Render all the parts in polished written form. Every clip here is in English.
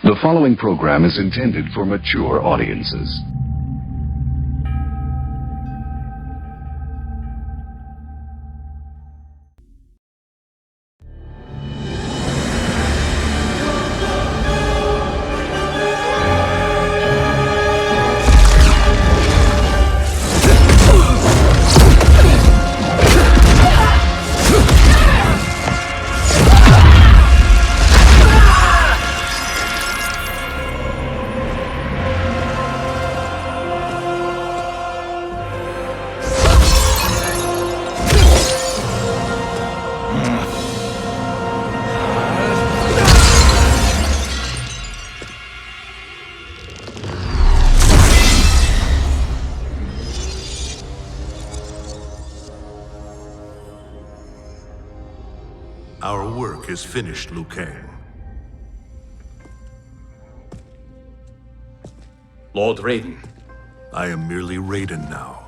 The following program is intended for mature audiences. Our work is finished, Liu Kang. Lord Raiden. I am merely Raiden now.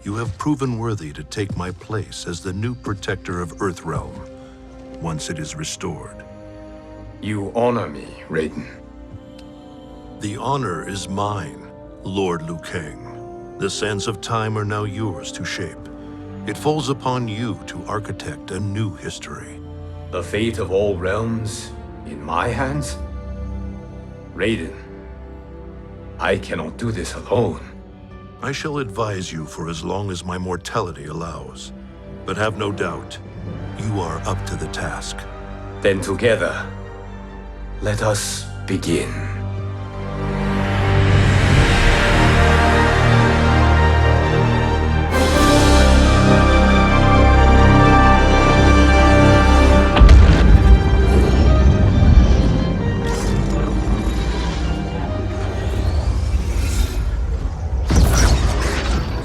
You have proven worthy to take my place as the new protector of Earthrealm, once it is restored. You honor me, Raiden. The honor is mine, Lord Liu Kang. The sands of time are now yours to shape. It falls upon you to architect a new history. The fate of all realms in my hands? Raiden, I cannot do this alone. I shall advise you for as long as my mortality allows. But have no doubt, you are up to the task. Then together, let us begin.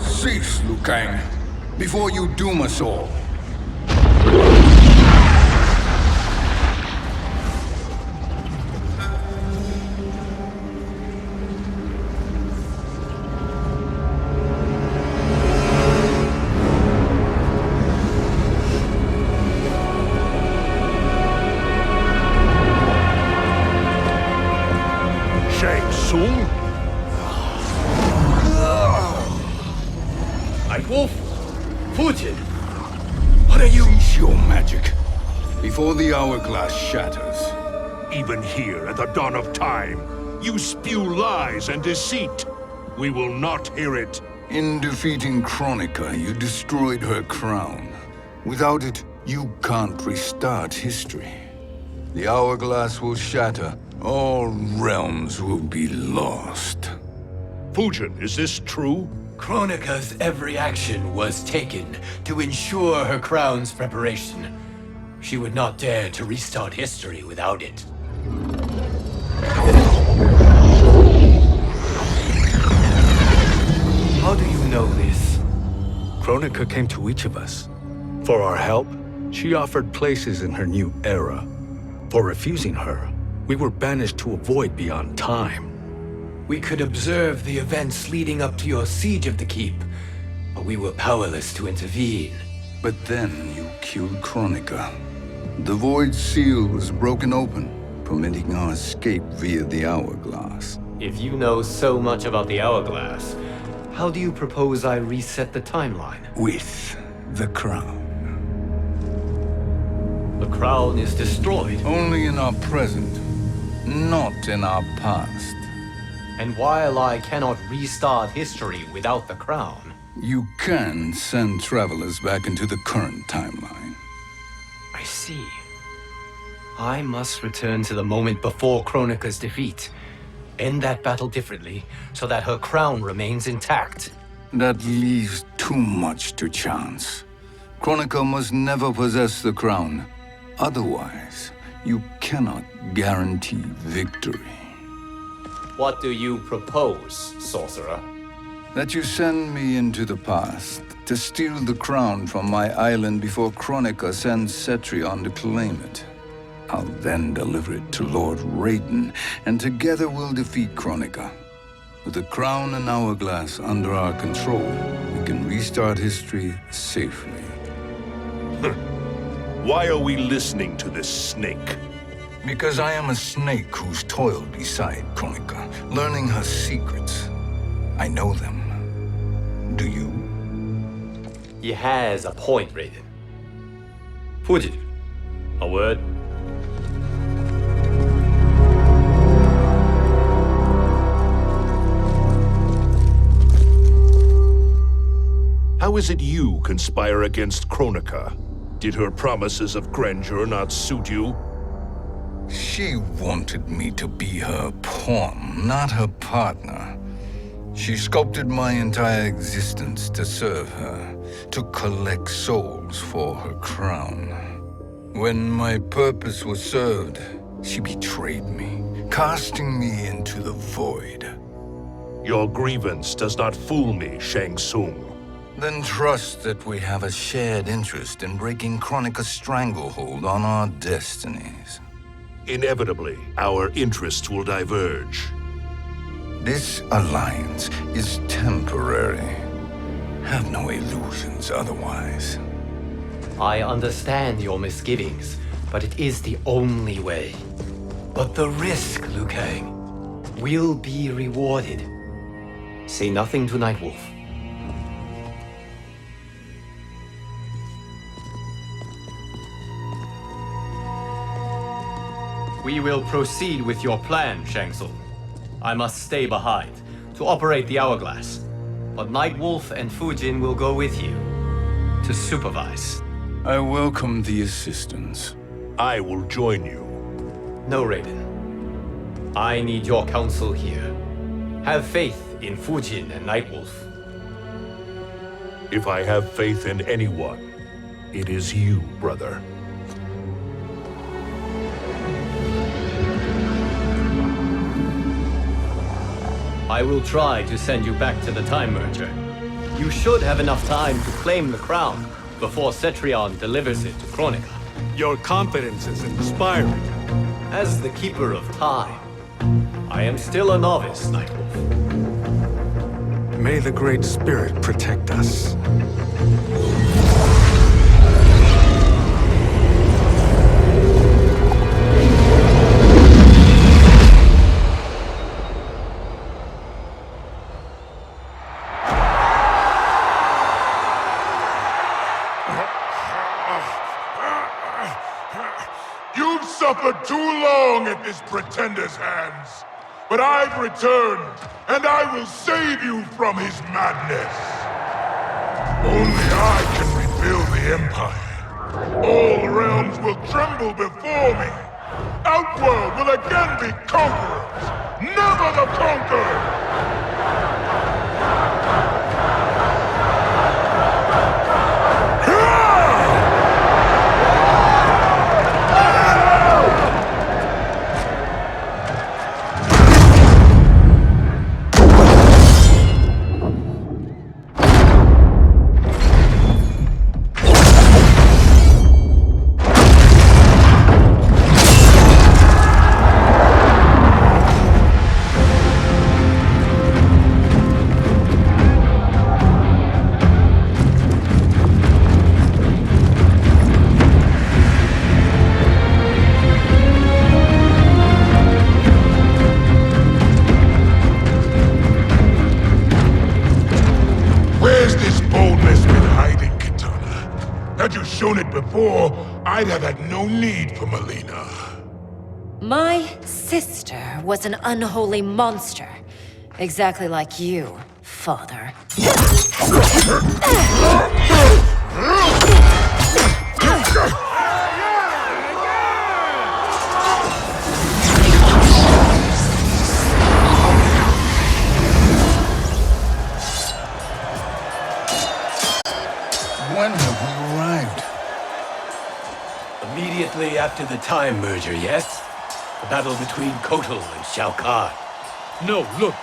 Cease, Liu Kang, before you doom us all. Shang Tsung? Wolf, Fujin, what are you? Cease your magic, before the hourglass shatters. Even here at the dawn of time, you spew lies and deceit. We will not hear it. In defeating Kronika, you destroyed her crown. Without it, you can't restart history. The hourglass will shatter. All realms will be lost. Fujin, is this true? Kronika's every action was taken to ensure her crown's preparation. She would not dare to restart history without it. How do you know this? Kronika came to each of us. For our help, she offered places in her new era. For refusing her, we were banished to a void beyond time. We could observe the events leading up to your siege of the keep, but we were powerless to intervene. But then you killed Kronika. The void seal was broken open, permitting our escape via the hourglass. If you know so much about the hourglass, how do you propose I reset the timeline? With the crown. The crown is destroyed. Only in our present, not in our past. And while I cannot restart history without the crown, You can send travelers back into the current timeline. I see. I must return to the moment before Kronika's defeat. End that battle differently, so that her crown remains intact. That leaves too much to chance. Kronika must never possess the crown. Otherwise, you cannot guarantee victory. What do you propose, sorcerer? That you send me into the past to steal the crown from my island before Kronika sends Cetrion to claim it. I'll then deliver it to Lord Raiden, and together we'll defeat Kronika. With the crown and hourglass under our control, we can restart history safely. Why are we listening to this snake? Because I am a snake who's toiled beside Kronika, learning her secrets. I know them. Do you? He has a point, Raiden. Fujin, a word? How is it you conspire against Kronika? Did her promises of grandeur not suit you? She wanted me to be her pawn, not her partner. She sculpted my entire existence to serve her, to collect souls for her crown. When my purpose was served, she betrayed me, casting me into the void. Your grievance does not fool me, Shang Tsung. Then trust that we have a shared interest in breaking Kronika's stranglehold on our destinies. Inevitably, our interests will diverge. This alliance is temporary. Have no illusions otherwise. I understand your misgivings, but it is the only way. But the risk, Liu Kang, will be rewarded. Say nothing to Nightwolf. We will proceed with your plan, Shang Tsung. I must stay behind to operate the hourglass. But Nightwolf and Fujin will go with you to supervise. I welcome the assistance. I will join you. No, Raiden. I need your counsel here. Have faith in Fujin and Nightwolf. If I have faith in anyone, it is you, brother. I will try to send you back to the Time Merger. You should have enough time to claim the crown before Cetrion delivers it to Kronika. Your confidence is inspiring. As the Keeper of Time, I am still a novice, Nightwolf. May the Great Spirit protect us. You've suffered too long at this pretender's hands. But I've returned, and I will save you from his madness. Only I can rebuild the Empire. All realms will tremble before me. Outworld will again be conquerors, never the conquered! Had you shown it before, I'd have had no need for Melina. My sister was an unholy monster. Exactly like you, father. When have we arrived? Immediately after the Time Merger, yes? The battle between Kotal and Shao Kahn. No, look!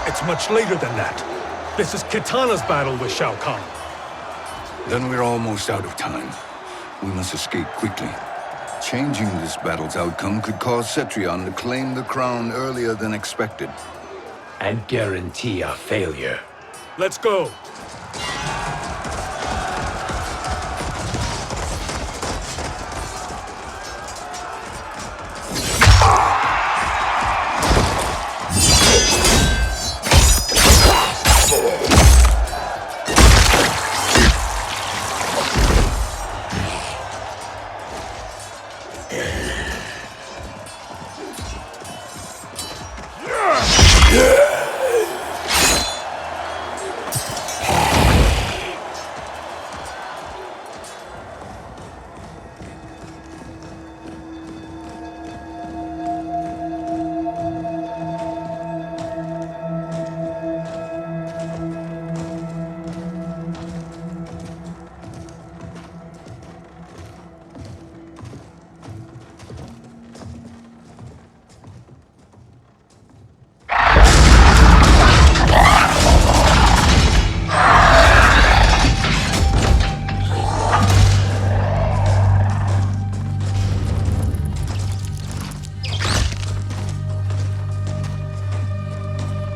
It's much later than that. This is Kitana's battle with Shao Kahn. Then we're almost out of time. We must escape quickly. Changing this battle's outcome could cause Cetrion to claim the crown earlier than expected. and guarantee our failure. Let's go!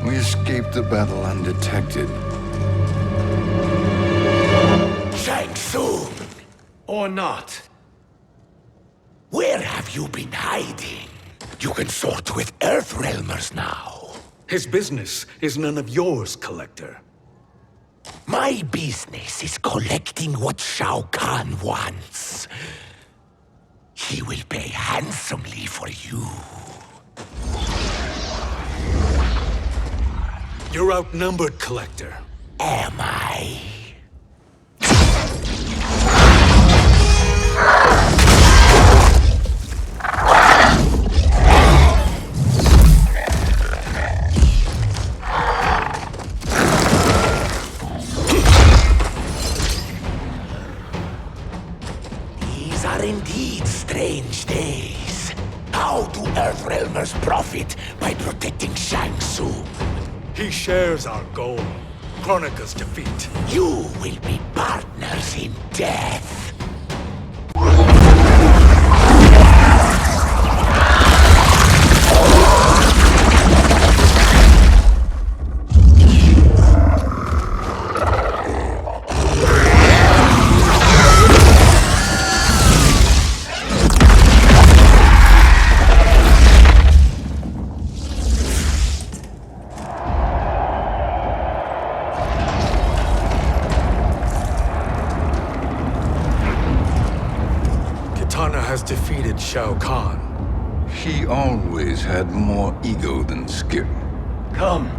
We escaped the battle undetected. Shang Tsung, Or not. where have you been hiding? You can sort with Earthrealmers now. His business is none of yours, Collector. My business is collecting what Shao Kahn wants. He will pay handsomely for you. You're outnumbered, Collector. Am I? These are indeed strange days. How do Earthrealmers profit by protecting Shang Tsung? He shares our goal. Kronika's defeat. You will be partners in death. Has defeated Shao Kahn. He always had more ego than skill. Come,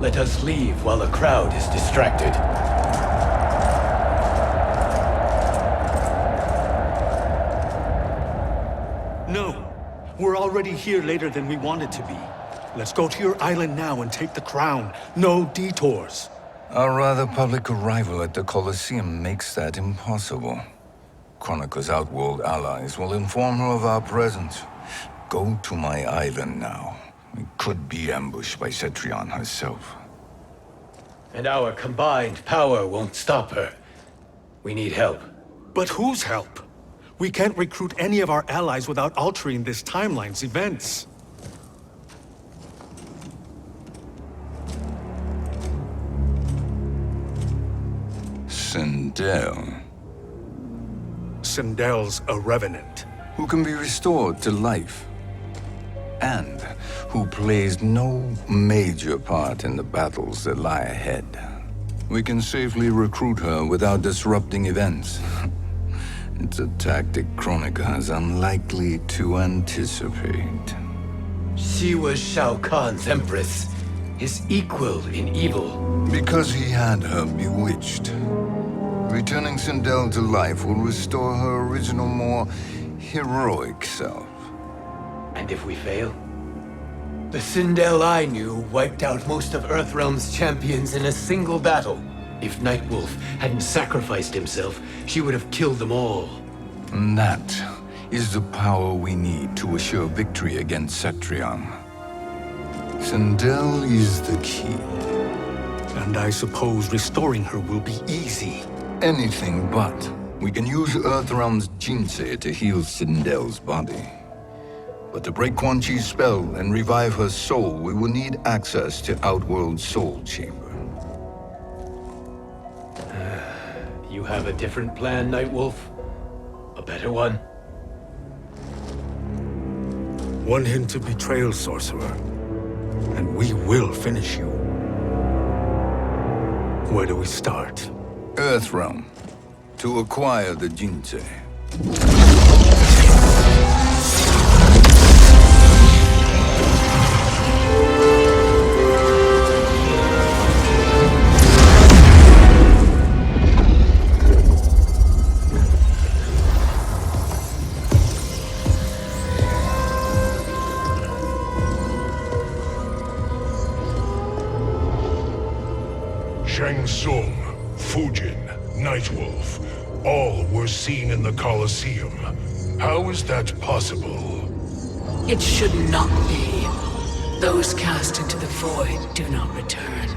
let us leave while the crowd is distracted. No, we're already here later than we wanted to be. Let's go to your island now and take the crown. No detours. Our rather public arrival at the Colosseum makes that impossible. Kronika's outworld allies will inform her of our presence. Go to my island now. We could be ambushed by Cetrion herself. And our combined power won't stop her. We need help. But whose help? We can't recruit any of our allies without altering this timeline's events. Sindel, Sindel's a revenant. who can be restored to life, and who plays no major part in the battles that lie ahead. We can safely recruit her without disrupting events. It's a tactic Kronika is unlikely to anticipate. She was Shao Kahn's empress, his equal in evil. Because he had her bewitched. Returning Sindel to life will restore her original, more heroic self. And if we fail? The Sindel I knew wiped out most of Earthrealm's champions in a single battle. If Nightwolf hadn't sacrificed himself, she would have killed them all. And that is the power we need to assure victory against Cetrion. Sindel is the key. And I suppose restoring her will be easy. Anything but. We can use Earthrealm's Jinsei to heal Sindel's body. But to break Quan Chi's spell and revive her soul, we will need access to Outworld's soul chamber. You have a different plan, Nightwolf? A better one? One hint of betrayal, sorcerer, and we will finish you. Where do we start? Earthrealm, to acquire the Jinsei. Shang Tsung, Fujin, Nightwolf, all were seen in the Colosseum. How is that possible? It should not be. Those cast into the void do not return.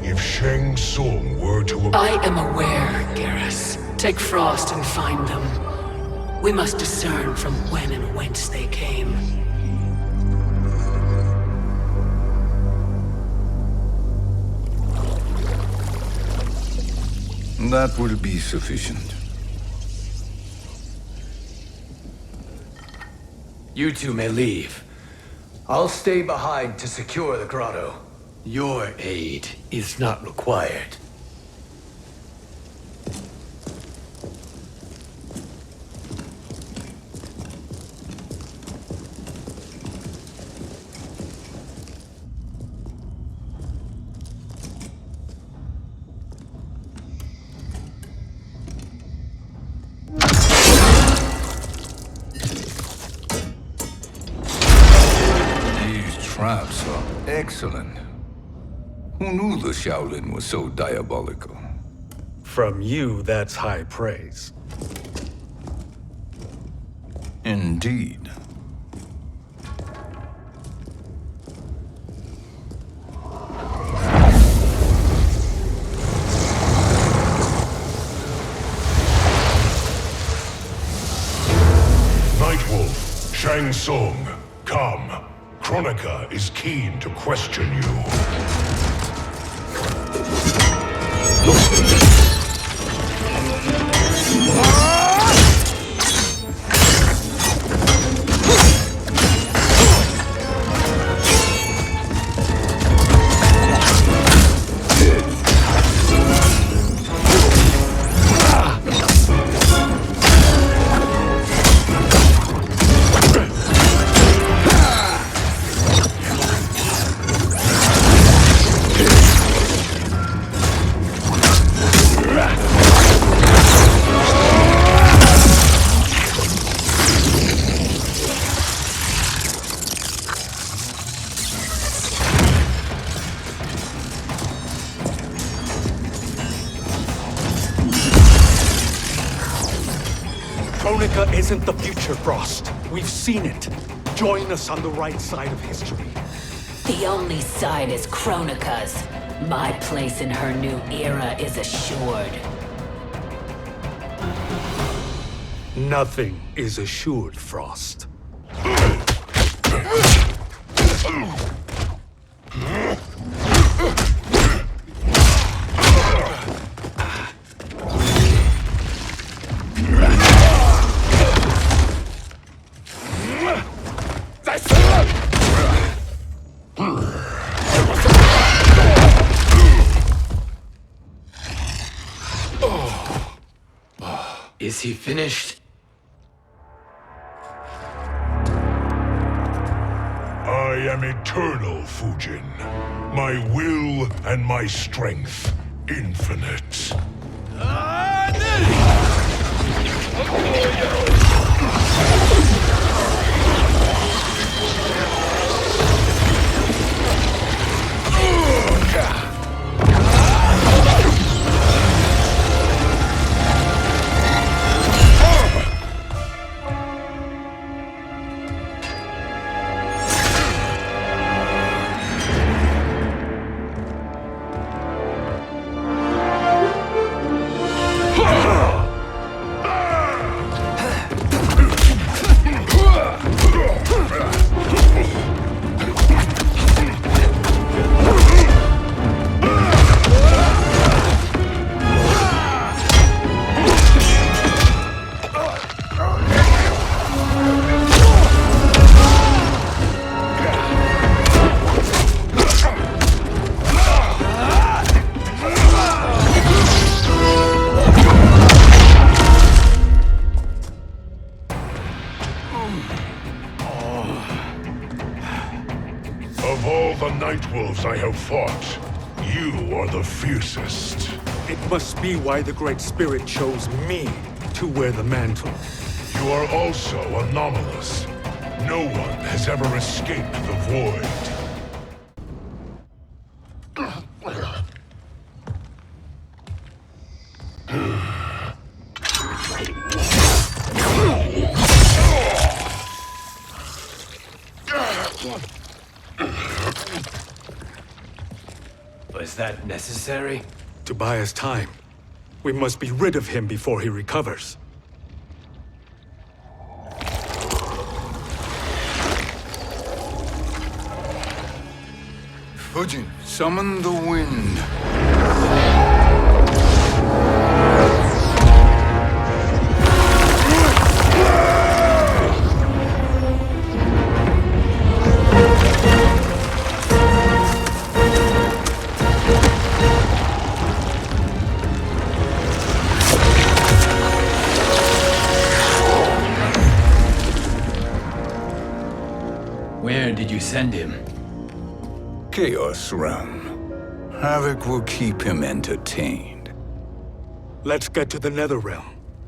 If Shang Tsung were to... I am aware, Garrus. Take Frost and find them. We must discern from when and whence they came. That will be sufficient. You two may leave. I'll stay behind to secure the grotto. Your aid is not required. Traps are excellent. Who knew the Shaolin was so diabolical? From you, that's high praise. Indeed. Nightwolf, Shang Tsung, come. Kronika is keen to question you. Kronika isn't the future, Frost. We've seen it. Join us on the right side of history. The only side is Kronika's. My place in her new era is assured. Nothing is assured, Frost. Is he finished? I am eternal, Fujin. My will and my strength, infinite. battles I have fought, you are the fiercest. It must be why the Great Spirit chose me to wear the mantle. You are also anomalous. No one has ever escaped the void. Was that necessary? To buy us time. We must be rid of him before he recovers. Fujin, summon the wind. Where did you send him? Chaos Realm. Havoc will keep him entertained. Let's get to the Netherrealm.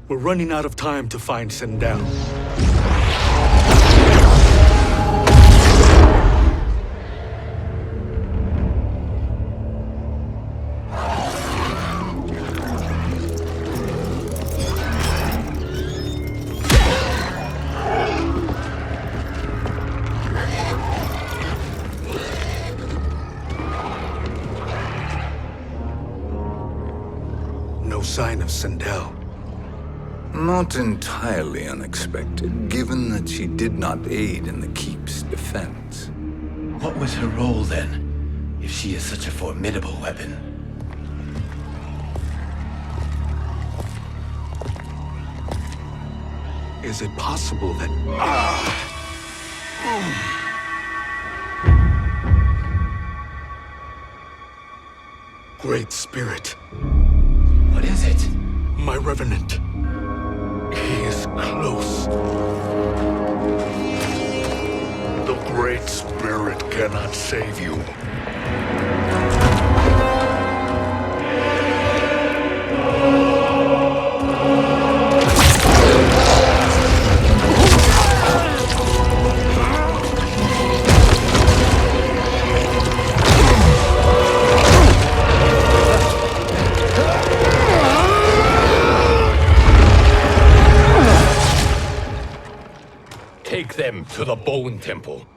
We're running out of time to find Sindel. No sign of Sindel. Not entirely unexpected, given that she did not aid in the Keep's defense. What was her role then, if she is such a formidable weapon? Is it possible that... Great Spirit. What is it? My Revenant. He is close. The Great Spirit cannot save you. Take them to the Bone Temple.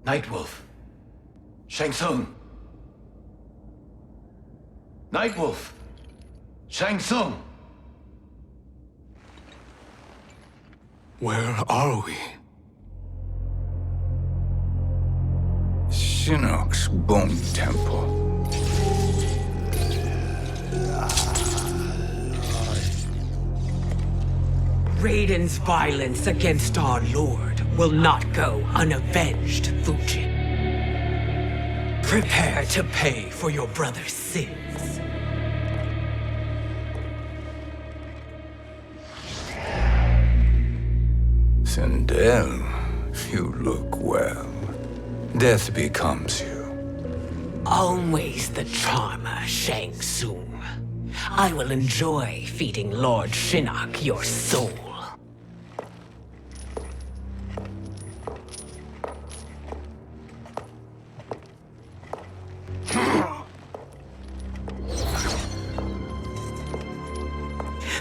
Nightwolf. Shang Tsung. Nightwolf. Shang Tsung. Where are we? Shinnok's Bone Temple. Raiden's violence against our Lord will not go unavenged, Fujin. Prepare to pay for your brother's sins. Sindel, you look well. Death becomes you. Always the charmer, Shang Tsung. I will enjoy feeding Lord Shinnok your soul.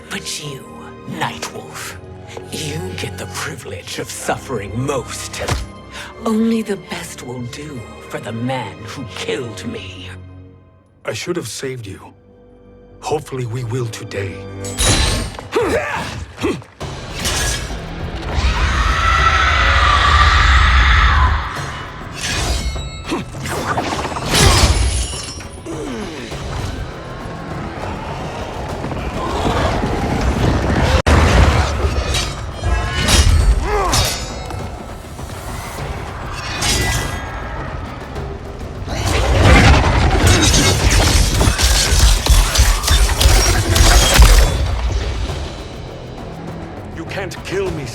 But you, Nightwolf, you get the privilege of suffering most. Only the best will do for the man who killed me. I should have saved you. Hopefully we will today.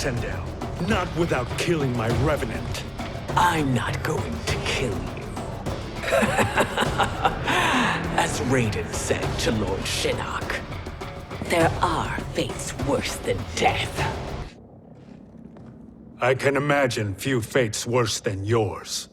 Sendel. Not without killing my revenant. I'm not going to kill you. As Raiden said to Lord Shinnok, there are fates worse than death. I can imagine few fates worse than yours.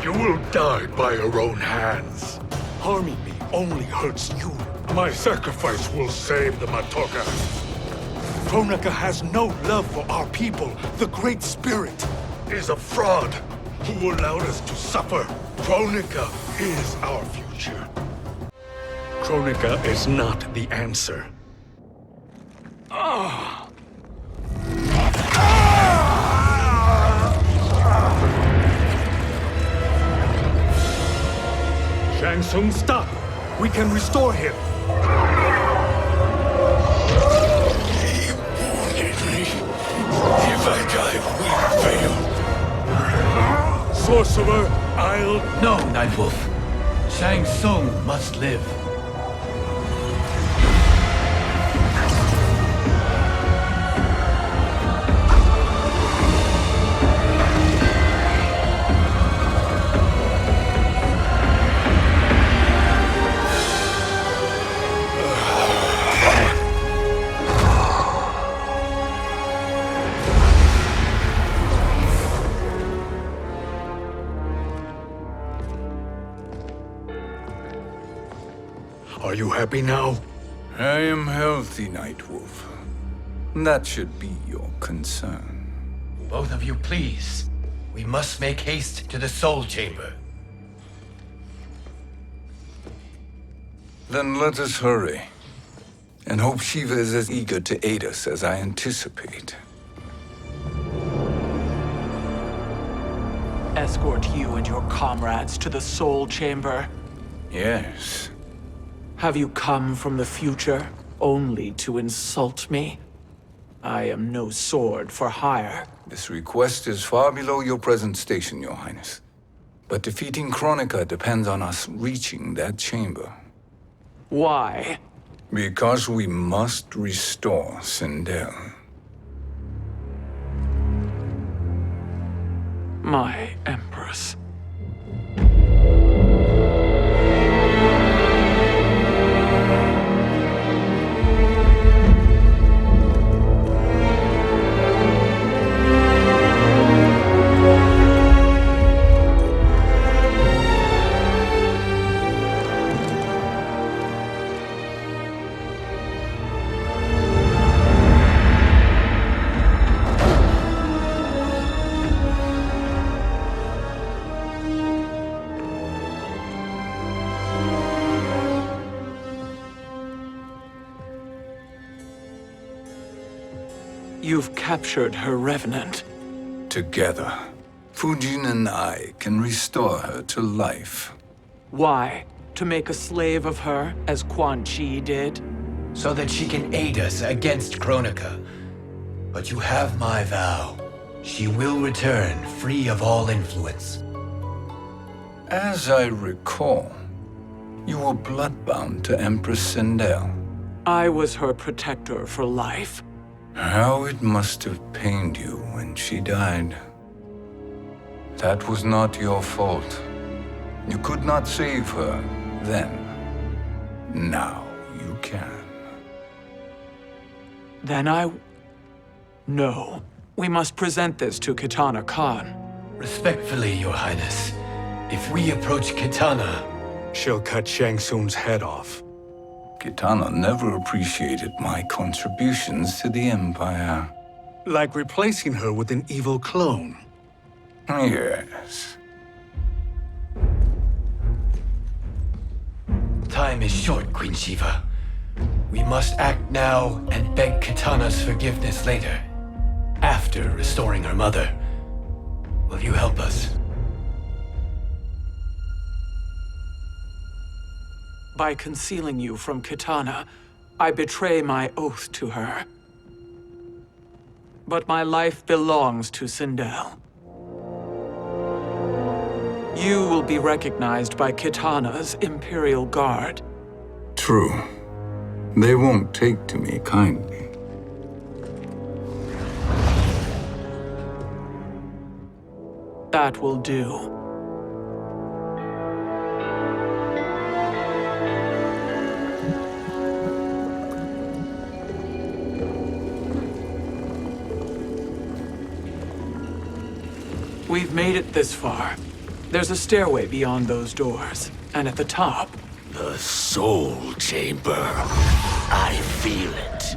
You will die by your own hands. Harming me only hurts you. My sacrifice will save the Matoka. Kronika has no love for our people. The Great Spirit Is a fraud who allowed us to suffer. Kronika is our future. Kronika is not the answer. Shang Tsung, stop! We can restore him! If I die, we fail. Sorcerer, I'll... No, Nightwolf. Shang Tsung must live. Are you happy now? I am healthy, Nightwolf. That should be your concern. Both of you, please. We must make haste to the Soul Chamber. Then let us hurry. And hope Sheeva is as eager to aid us as I anticipate. Escort you and your comrades to the Soul Chamber. Yes. Have you come from the future only to insult me? I am no sword for hire. This request is far below your present station, Your Highness. But defeating Kronika depends on us reaching that chamber. Why? Because we must restore Sindel. My Empress. You've captured her revenant. Together, Fujin and I can restore her to life. Why? To make a slave of her, as Quan Chi did? So that she can aid us against Kronika. But you have my vow. She will return free of all influence. As I recall, you were bloodbound to Empress Sindel. I was her protector for life. How it must have pained you when she died. That was not your fault. You could not save her then. Now you can. Then No. We must present this to Kitana Khan. Respectfully, Your Highness, if we approach Kitana... She'll cut Shang Tsung's head off. Kitana never appreciated my contributions to the Empire. Like replacing her with an evil clone. Yes. Time is short, Queen Sheeva. We must act now and beg Kitana's forgiveness later, after restoring her mother. Will you help us? By concealing you from Kitana, I betray my oath to her. But my life belongs to Sindel. You will be recognized by Kitana's Imperial Guard. True. They won't take to me kindly. That will do. We've made it this far. There's a stairway beyond those doors, and at the top... The Soul Chamber. I feel it.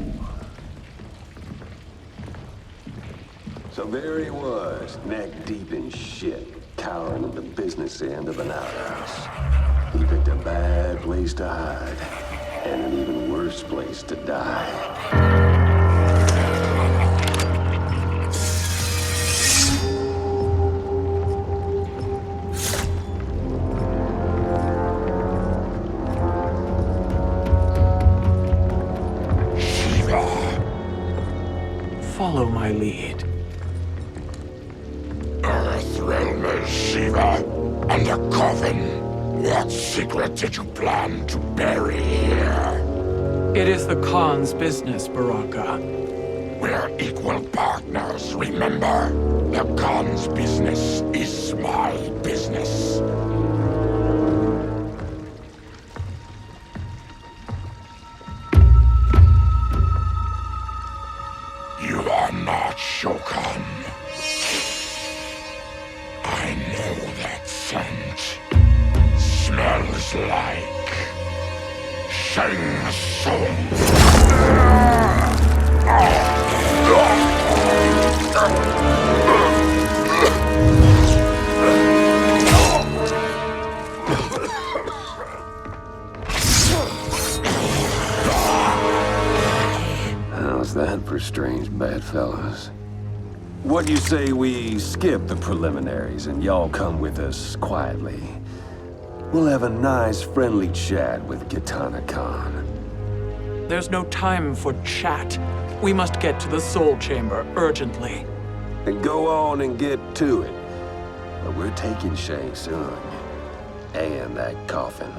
So there he was, neck deep in shit, cowering at the business end of an outhouse. He picked a bad place to hide, and an even worse place to die. Follow my lead. Earthrealmer Sheeva, and a coffin. What secret did you plan to bury here? It is the Khan's business, Baraka. We're equal partners, remember? The Khan's business is my business. You are not Shokan. I know that scent. Smells like Shang Tsung. How's that for strange bedfellows? What do you say we skip the preliminaries and y'all come with us quietly? We'll have a nice friendly chat with Kitana Khan. There's no time for chat. We must get to the Soul Chamber urgently. And go on and get to it. But we're taking Shang Tsung. And that coffin.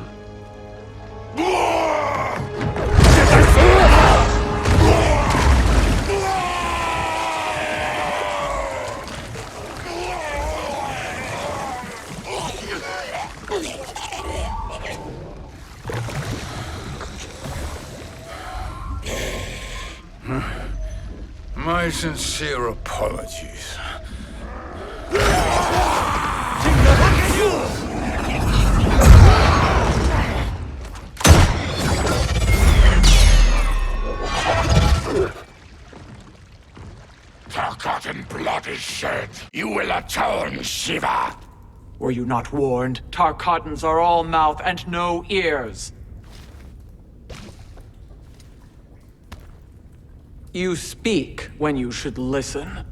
My sincere apologies. Forgotten blood is shed. You will atone, Sheeva. Were you not warned? Tarkatans are all mouth and no ears. You speak when you should listen.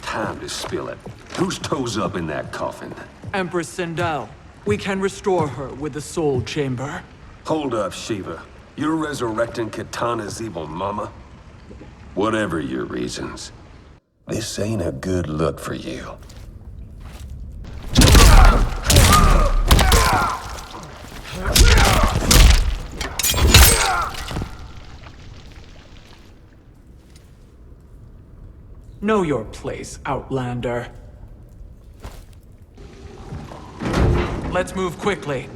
Time to spill it. Whose toes up in that coffin? Empress Sindel. We can restore her with the Soul Chamber. Hold up, Sheeva. You're resurrecting Kitana's evil mama? Whatever your reasons, this ain't a good look for you. Know your place, Outlander. Let's move quickly.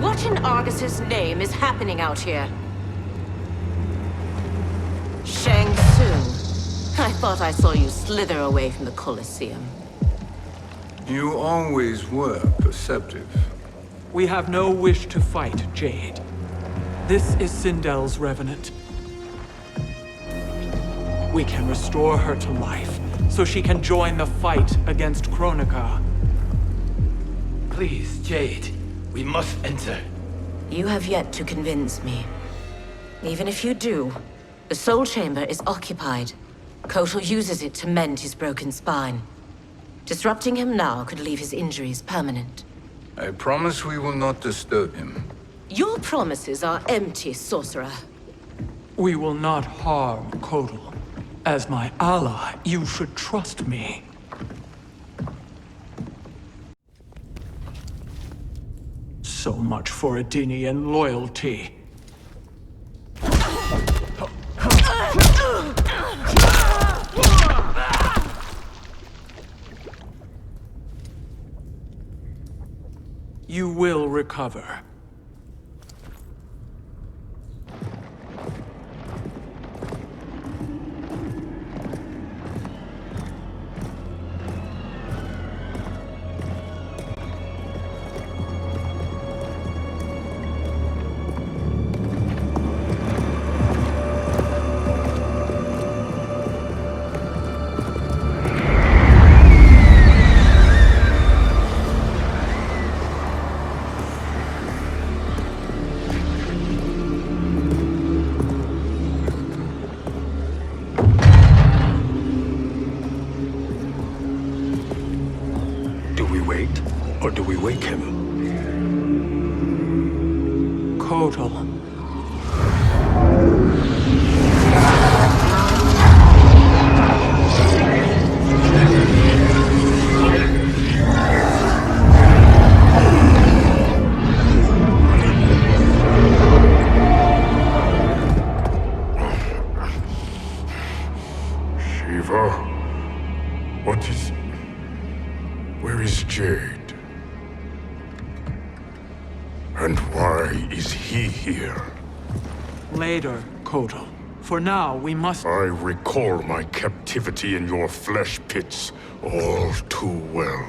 What in Argus's name is happening out here? Shang thought I saw you slither away from the Colosseum. You always were perceptive. We have no wish to fight, Jade. This is Sindel's revenant. We can restore her to life, so she can join the fight against Kronika. Please, Jade, we must enter. You have yet to convince me. Even if you do, the Soul Chamber is occupied. Kotal uses it to mend his broken spine. Disrupting him now could leave his injuries permanent. I promise we will not disturb him. Your promises are empty, sorcerer. We will not harm Kotal. As my ally, you should trust me. So much for Adenian loyalty. You will recover. Or do we wake him? Kotal. Sheeva? What is... Where is Jade? And why is he here? Later, Kotal. For now, we must... I recall my captivity in your flesh pits all too well.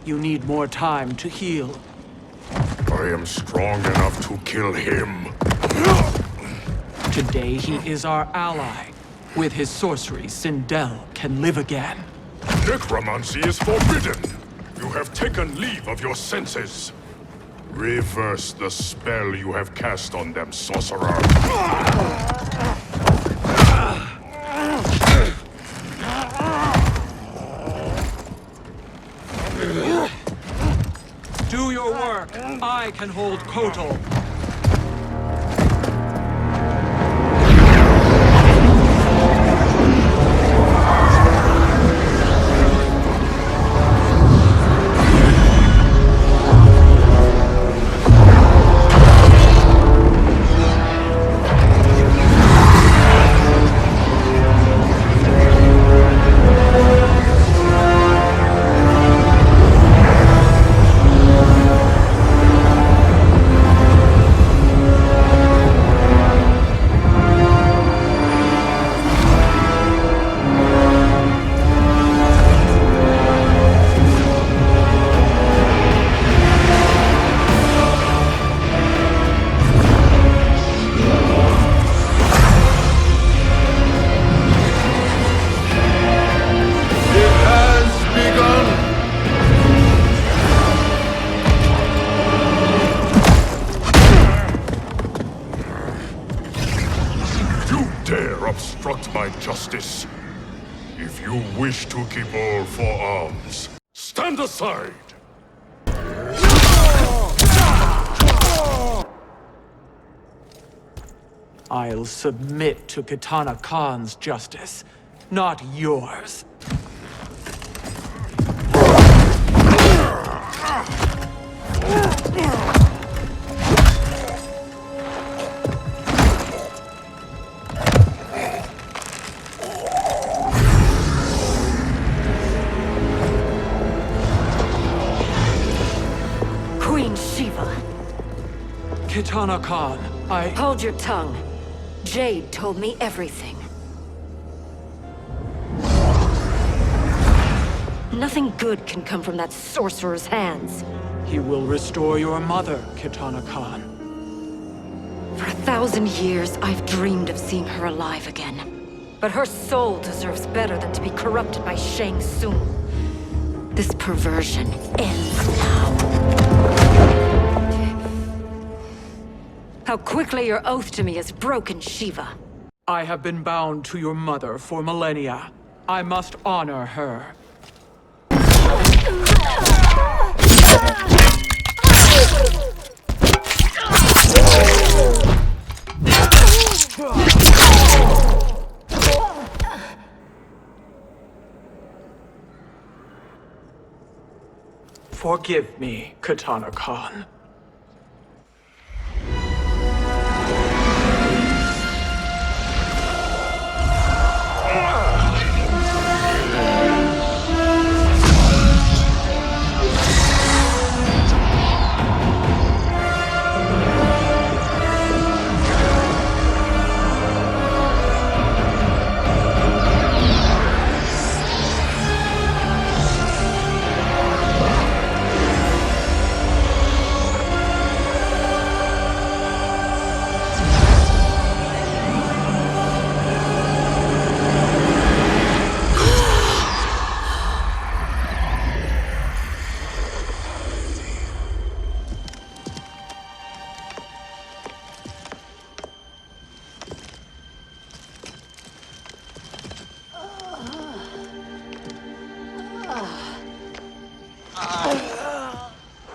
You need more time to heal. I am strong enough to kill him. Today he is our ally. With his sorcery, Sindel can live again. Necromancy is forbidden. You have taken leave of your senses. Reverse the spell you have cast on them, sorcerer. Do your work. I can hold Kotal. Obstruct my justice. If you wish to keep all four arms, stand aside! I'll submit to Kitana Khan's justice, not yours. Kitana Khan, Hold your tongue. Jade told me everything. Nothing good can come from that sorcerer's hands. He will restore your mother, Kitana Khan. For 1,000 years, I've dreamed of seeing her alive again. But her soul deserves better than to be corrupted by Shang Tsung. This perversion ends now. How quickly your oath to me is broken, Sheeva. I have been bound to your mother for millennia. I must honor her. Forgive me, Kitana Khan.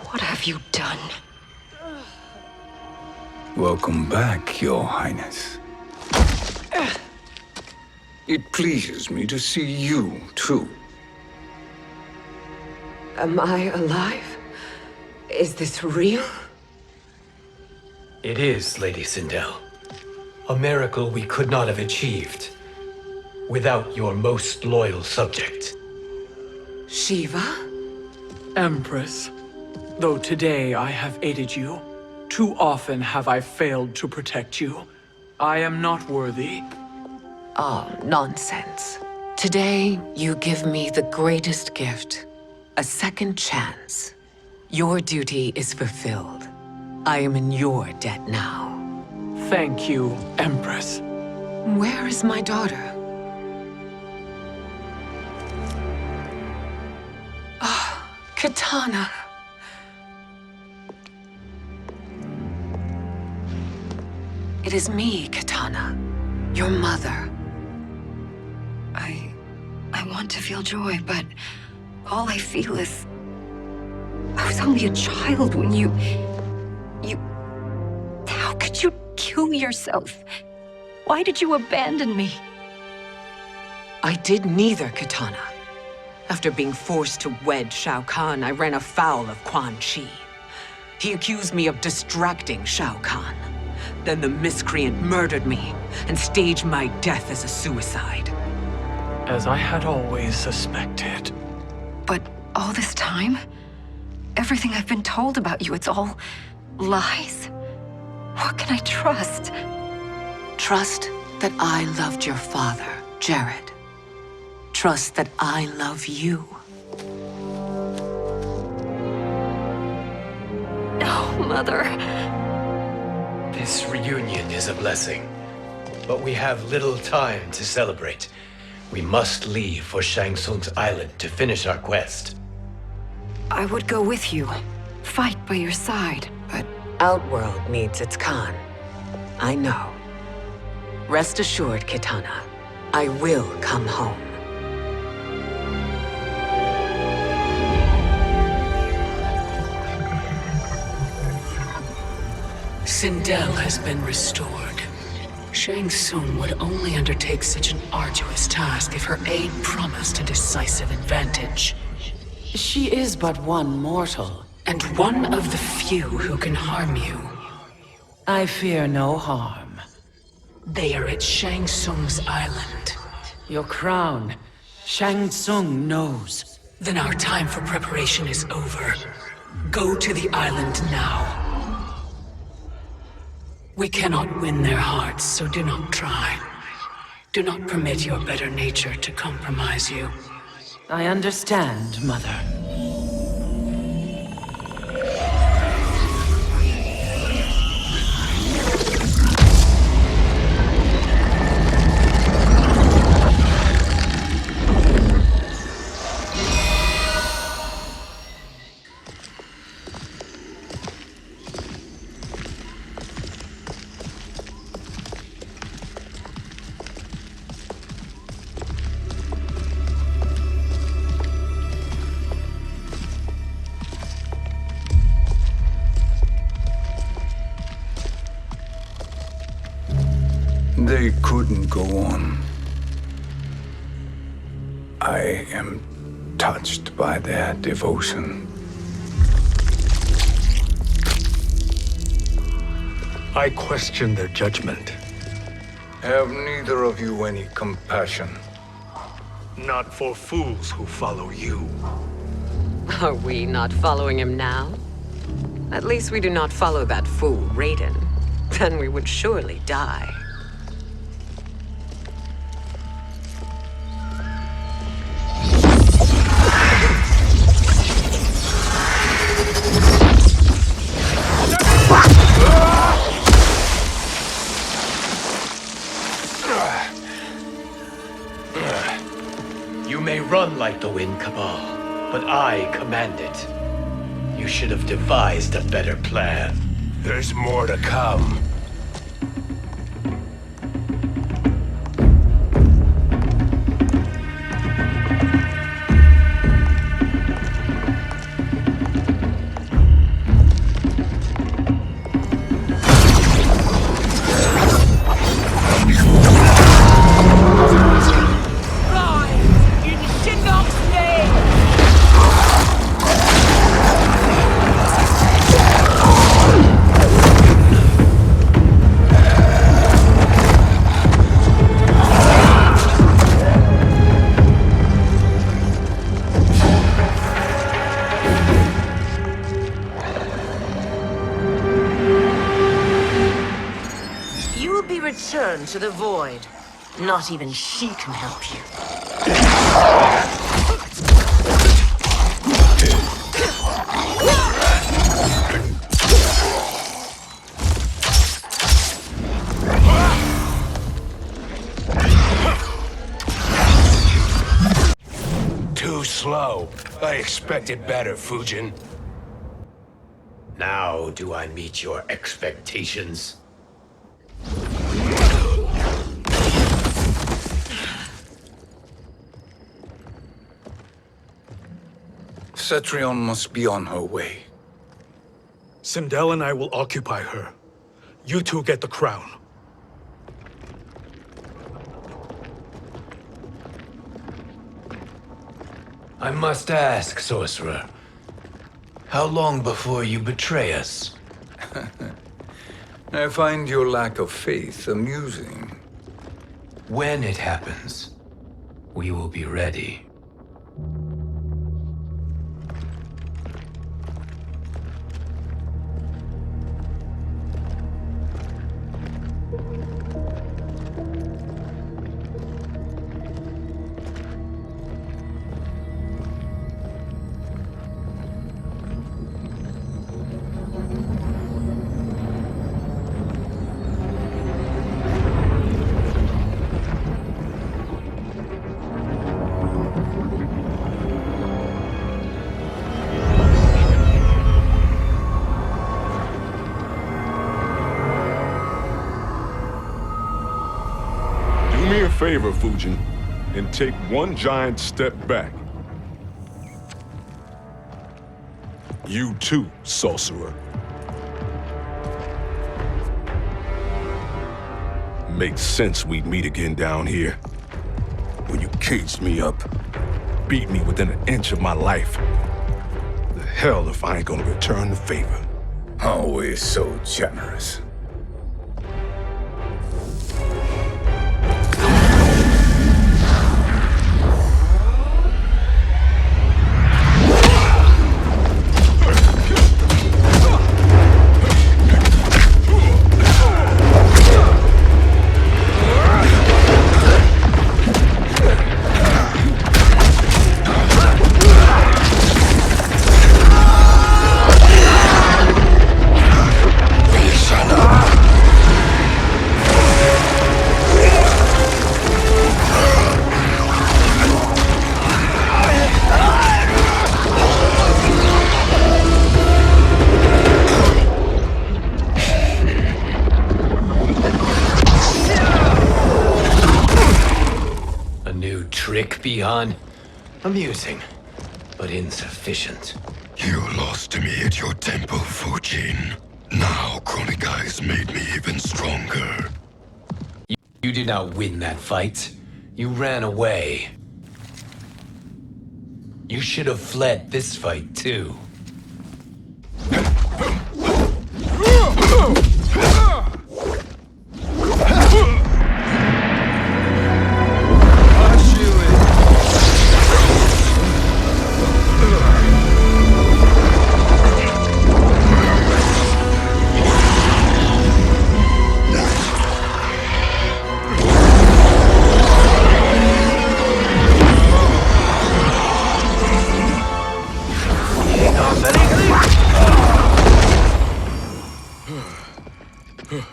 What have you done? Welcome back, Your Highness. It pleases me to see you, too. Am I alive? Is this real? It is, Lady Sindel. A miracle we could not have achieved without your most loyal subject. Sheeva? Empress, though today I have aided you, too often have I failed to protect you. I am not worthy. Oh, nonsense. Today, you give me the greatest gift. A second chance. Your duty is fulfilled. I am in your debt now. Thank you, Empress. Where is my daughter? Ah, Kitana. It is me, Kitana. Your mother. I want to feel joy, but all I feel is... I was only a child when you... How could you kill yourself? Why did you abandon me? I did neither, Kitana. After being forced to wed Shao Kahn, I ran afoul of Quan Chi. He accused me of distracting Shao Kahn. Then the miscreant murdered me and staged my death as a suicide. As I had always suspected. But all this time? Everything I've been told about you, it's all lies? What can I trust? Trust that I loved your father, Jared. Trust that I love you. No, Mother. This reunion is a blessing, but we have little time to celebrate. We must leave for Shang Tsung's island to finish our quest. I would go with you, fight by your side, but... Outworld needs its Khan. I know. Rest assured, Kitana. I will come home. Sindel has been restored. Shang Tsung would only undertake such an arduous task if her aid promised a decisive advantage. She is but one mortal, and one of the few who can harm you. I fear no harm. They are at Shang Tsung's island. Your crown, Shang Tsung knows. Then our time for preparation is over. Go to the island now. We cannot win their hearts, so do not try. Do not permit your better nature to compromise you. I understand, Mother. They couldn't go on. I am touched by their devotion. I question their judgment. Have neither of you any compassion? Not for fools who follow you. Are we not following him now? At least we do not follow that fool, Raiden. Then we would surely die. You may run like the wind, Cabal, but I command it. You should have devised a better plan. There's more to come. Return to the void. Not even she can help you. Too slow. I expected better, Fujin. Now do I meet your expectations? Cetrion must be on her way. Sindel and I will occupy her. You two get the crown. I must ask, sorcerer. How long before you betray us? I find your lack of faith amusing. When it happens, we will be ready. Favor, Fujin, and take one giant step back. You too, sorcerer. Makes sense we'd meet again down here. When you caged me up, beat me within an inch of my life. The hell if I ain't gonna return the favor. Always so generous. Bi-Han. Amusing, but insufficient. You lost to me at your temple, Fujin. Now Kronika has made me even stronger. You did not win that fight. You ran away. You should have fled this fight, too.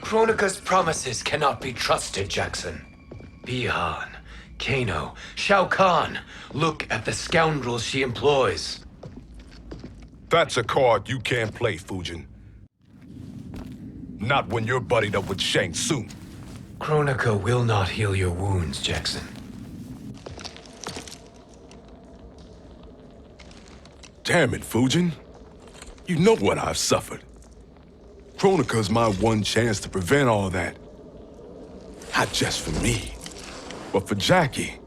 Kronika's promises cannot be trusted, Jackson. Bi-Han, Kano, Shao Kahn. Look at the scoundrels she employs. That's a card you can't play, Fujin. Not when you're buddied up with Shang Tsung. Kronika will not heal your wounds, Jackson. Damn it, Fujin. You know what I've suffered. Kronika's my one chance to prevent all that. Not just for me, but for Jackie,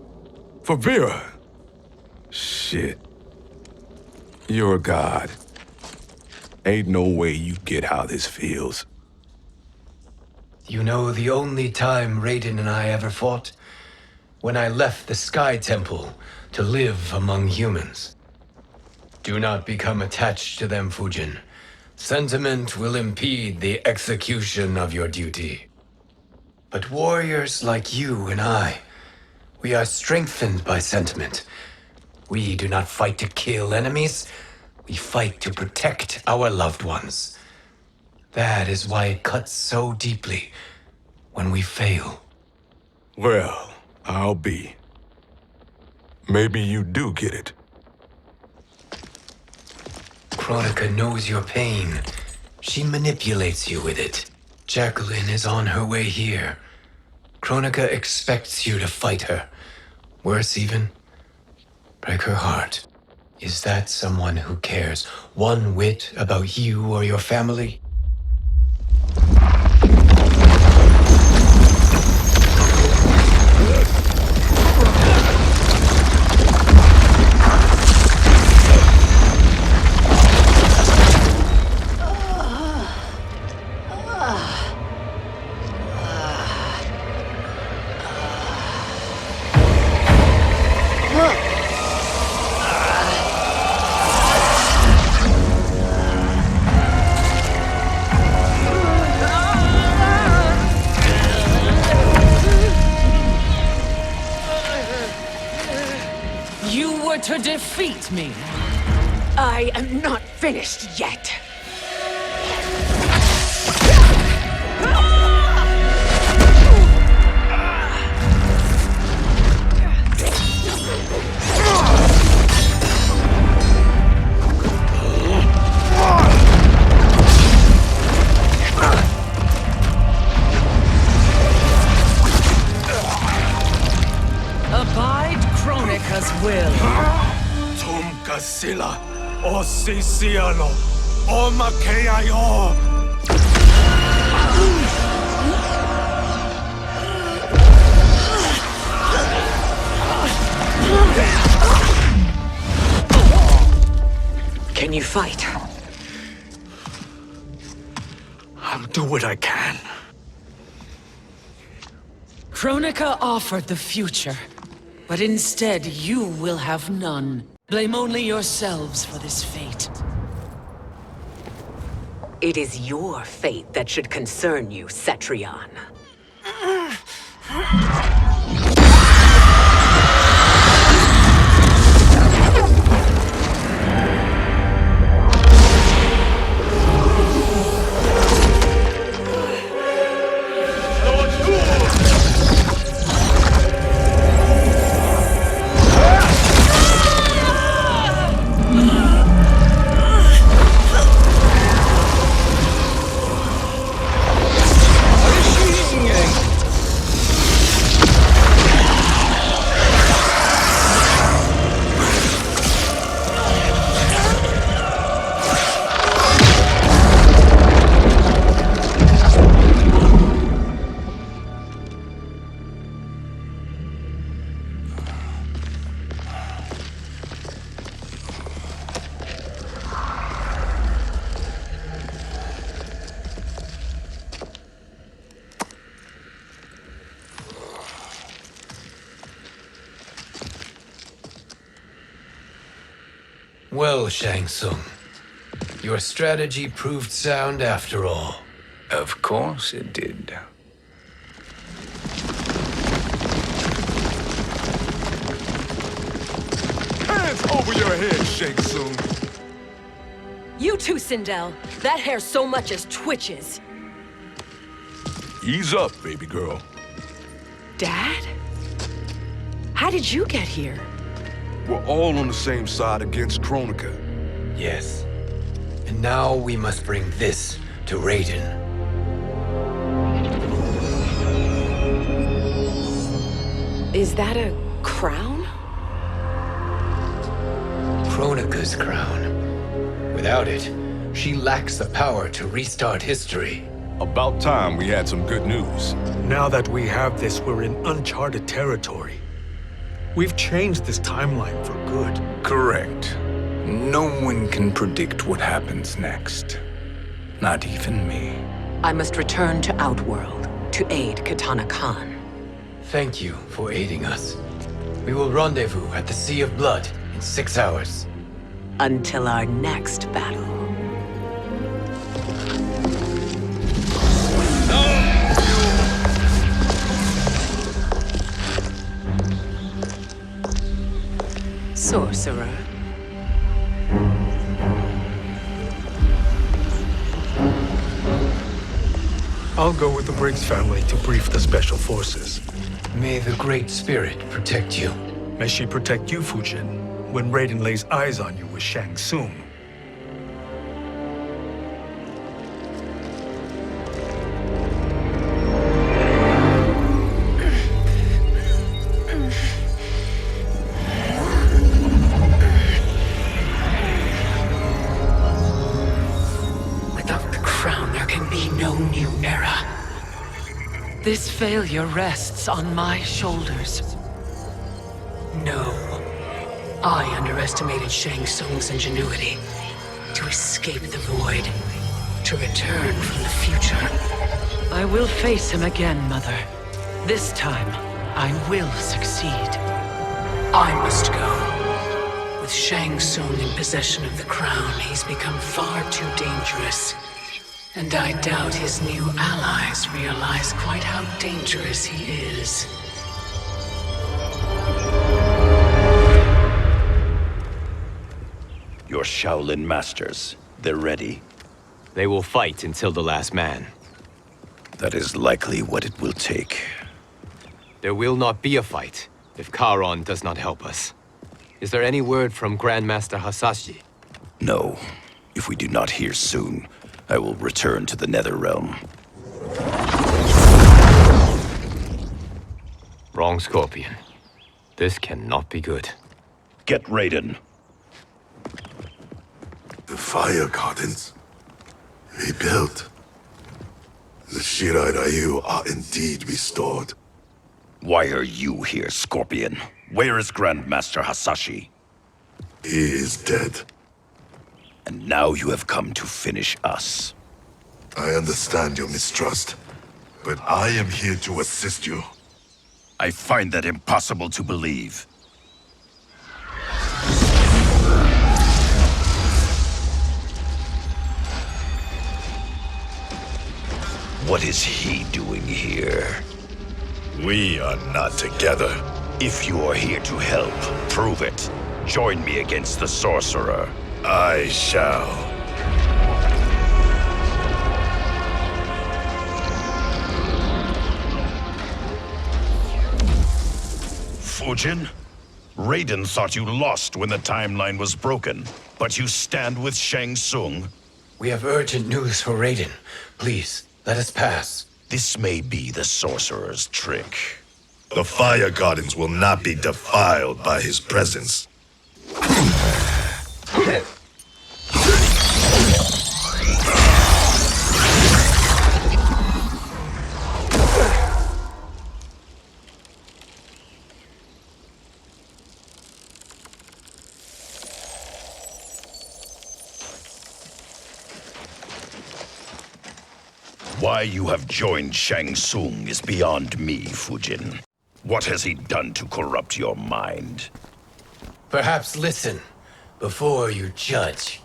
for Vera. Shit. You're a god. Ain't no way you get how this feels. You know the only time Raiden and I ever fought? When I left the Sky Temple to live among humans. Do not become attached to them, Fujin. Sentiment will impede the execution of your duty. But warriors like you and I, we are strengthened by sentiment. We do not fight to kill enemies. We fight to protect our loved ones. That is why it cuts so deeply when we fail. Well, I'll be. Maybe you do get it. Kronika knows your pain. She manipulates you with it. Jacqueline is on her way here. Kronika expects you to fight her. Worse even, break her heart. Is that someone who cares one whit about you or your family? To defeat me. I am not finished yet. Abide Kronika's will. Sila, o Sisiano, o Makeayo. Can you fight? I'll do what I can. Kronika offered the future, but instead you will have none. Blame only yourselves for this fate. It is your fate that should concern you, Cetrion. Well, Shang Tsung, your strategy proved sound after all. Of course it did. Hands over your head, Shang Tsung. You too, Sindel. That hair so much as twitches. Ease up, baby girl. Dad? How did you get here? We're all on the same side against Kronika. Yes. And now we must bring this to Raiden. Is that a crown? Kronika's crown. Without it, she lacks the power to restart history. About time we had some good news. Now that we have this, we're in uncharted territory. We've changed this timeline for good. Correct. No one can predict what happens next. Not even me. I must return to Outworld to aid Katana Khan. Thank you for aiding us. We will rendezvous at the Sea of Blood in 6 hours. Until our next battle. Sorcerer. I'll go with the Briggs family to brief the Special Forces. May the Great Spirit protect you. May she protect you, Fujin, when Raiden lays eyes on you with Shang Tsung. This failure rests on my shoulders. No. I underestimated Shang Tsung's ingenuity. To escape the void. To return from the future. I will face him again, Mother. This time, I will succeed. I must go. With Shang Tsung in possession of the crown, he's become far too dangerous. And I doubt his new allies realize quite how dangerous he is. Your Shaolin masters, they're ready. They will fight until the last man. That is likely what it will take. There will not be a fight if Charon does not help us. Is there any word from Grandmaster Hasashi? No. If we do not hear soon, I will return to the Netherrealm. Wrong, Scorpion. This cannot be good. Get Raiden. The fire gardens rebuilt. The Shirai Ryu are indeed restored. Why are you here, Scorpion? Where is Grandmaster Hasashi? He is dead. And now you have come to finish us. I understand your mistrust, but I am here to assist you. I find that impossible to believe. What is he doing here? We are not together. If you are here to help, prove it. Join me against the Sorcerer. I shall. Fujin? Raiden thought you lost when the timeline was broken, but you stand with Shang Tsung. We have urgent news for Raiden. Please, let us pass. This may be the Sorcerer's trick. The Fire Gardens will not be defiled by his presence. Why you have joined Shang Tsung is beyond me, Fujin. What has he done to corrupt your mind? Perhaps listen, before you judge.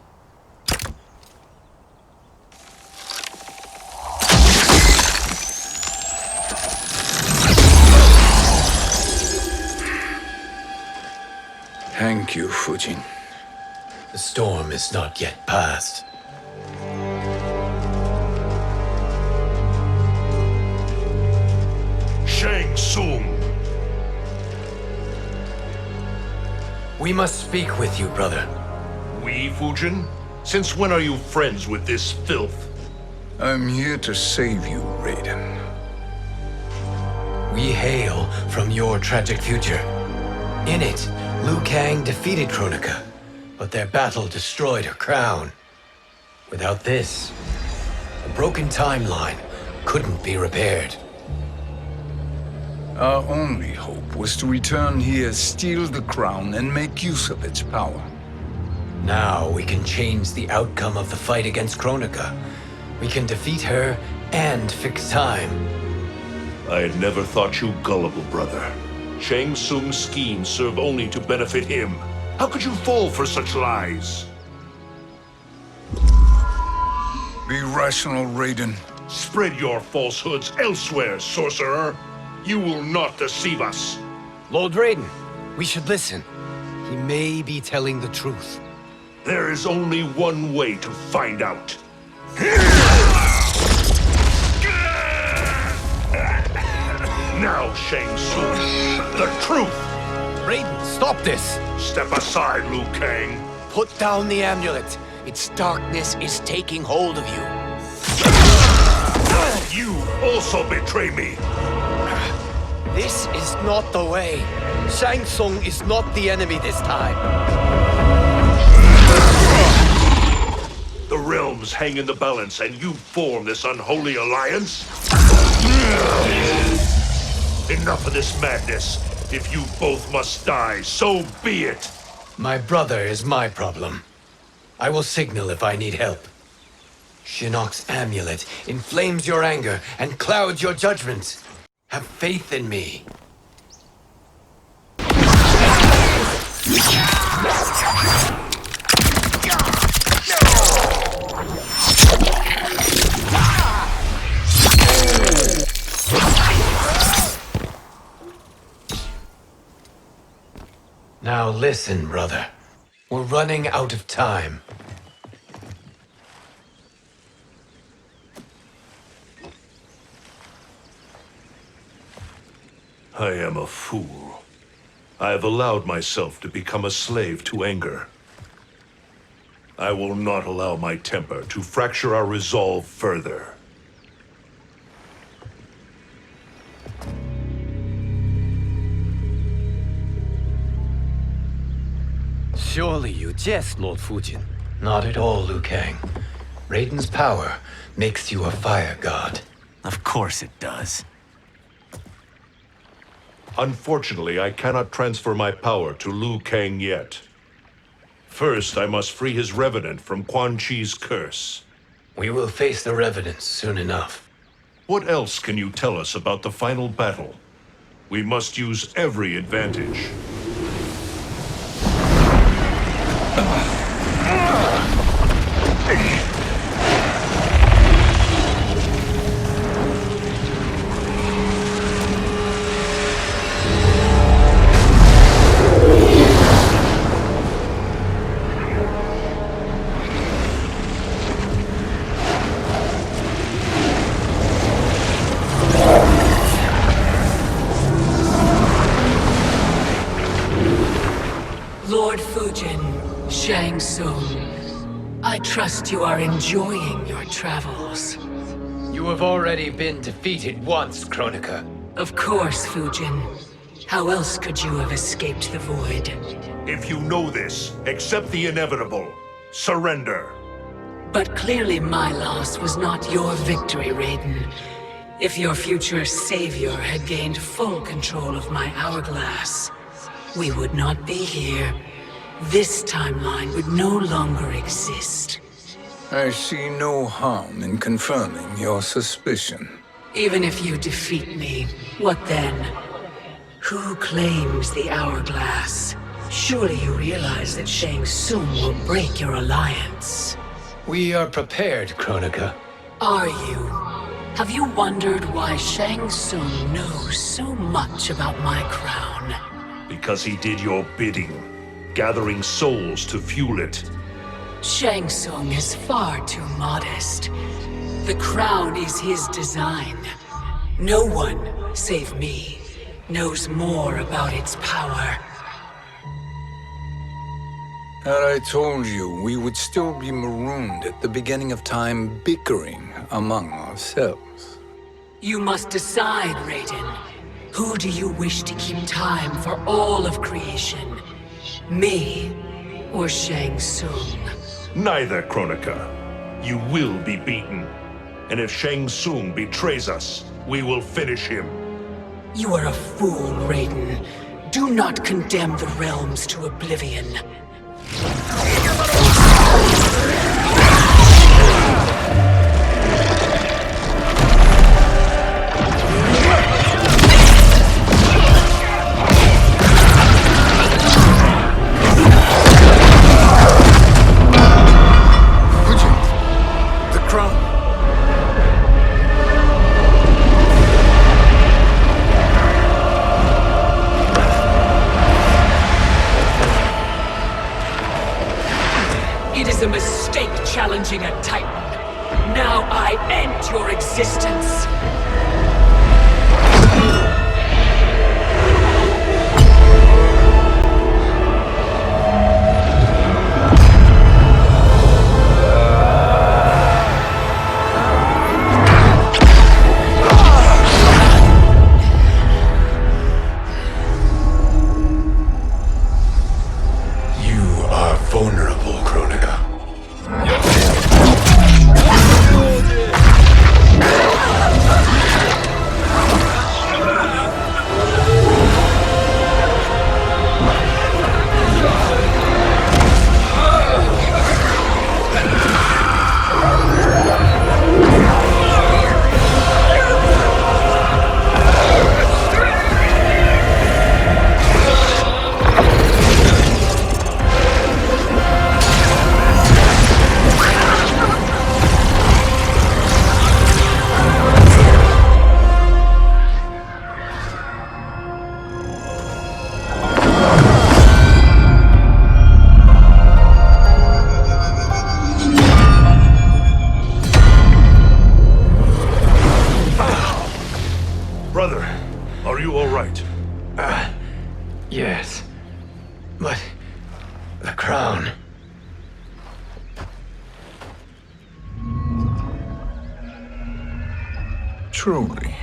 Thank you, Fujin. The storm is not yet past. Shang Tsung! We must speak with you, brother. We, Fujin? Since when are you friends with this filth? I'm here to save you, Raiden. We hail from your tragic future. In it, Liu Kang defeated Kronika, but their battle destroyed her crown. Without this, the broken timeline couldn't be repaired. Our only hope was to return here, steal the crown, and make use of its power. Now we can change the outcome of the fight against Kronika. We can defeat her and fix time. I had never thought you gullible, brother. Shang Tsung's schemes serve only to benefit him. How could you fall for such lies? Be rational, Raiden. Spread your falsehoods elsewhere, sorcerer. You will not deceive us. Lord Raiden, we should listen. He may be telling the truth. There is only one way to find out. Now, Shang Tsung, the truth! Raiden, stop this! Step aside, Liu Kang. Put down the amulet. Its darkness is taking hold of you. You also betray me. This is not the way. Shang Tsung is not the enemy this time. The realms hang in the balance, and you form this unholy alliance? Enough of this madness. If you both must die, so be it. My brother is my problem. I will signal if I need help. Shinnok's amulet inflames your anger and clouds your judgment. Have faith in me. Now listen, brother. We're running out of time. I am a fool. I have allowed myself to become a slave to anger. I will not allow my temper to fracture our resolve further. Surely you jest, Lord Fujin. Not at all, Liu Kang. Raiden's power makes you a fire god. Of course it does. Unfortunately, I cannot transfer my power to Liu Kang yet. First, I must free his revenant from Quan Chi's curse. We will face the revenants soon enough. What else can you tell us about the final battle? We must use every advantage. Lord Fujin, Shang Tsung, I trust you are enjoying your travels. You have already been defeated once, Kronika. Of course, Fujin. How else could you have escaped the void? If you know this, accept the inevitable. Surrender. But clearly my loss was not your victory, Raiden. If your future savior had gained full control of my hourglass, we would not be here. This timeline would no longer exist. I see no harm in confirming your suspicion. Even if you defeat me, what then? Who claims the hourglass? Surely you realize that Shang Tsung will break your alliance. We are prepared, Kronika. Are you? Have you wondered why Shang Tsung knows so much about my crown? Because he did your bidding, gathering souls to fuel it. Shang Tsung is far too modest. The crown is his design. No one, save me, knows more about its power. Had I told you, we would still be marooned at the beginning of time, bickering among ourselves. You must decide, Raiden. Who do you wish to keep time for all of creation? Me or Shang Tsung? Neither, Kronika. You will be beaten. And if Shang Tsung betrays us, we will finish him. You are a fool, Raiden. Do not condemn the realms to oblivion. Fujin, the crown. It is a mistake challenging a Titan. Now I end your existence. You are vulnerable, Kronika. Brother, are you all right? Yes. But the crown. Truly,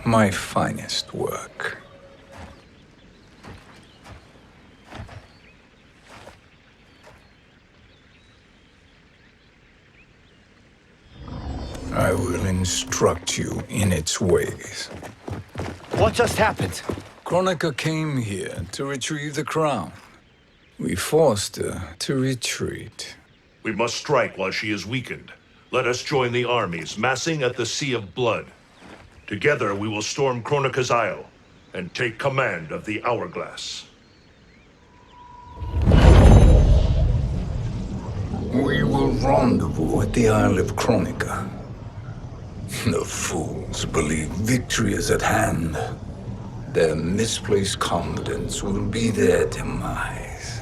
my finest work. I will instruct you in its ways. What just happened? Kronika came here to retrieve the crown. We forced her to retreat. We must strike while she is weakened. Let us join the armies, massing at the Sea of Blood. Together we will storm Kronika's Isle and take command of the Hourglass. We will rendezvous at the Isle of Kronika. The fools believe victory is at hand. Their misplaced confidence will be their demise.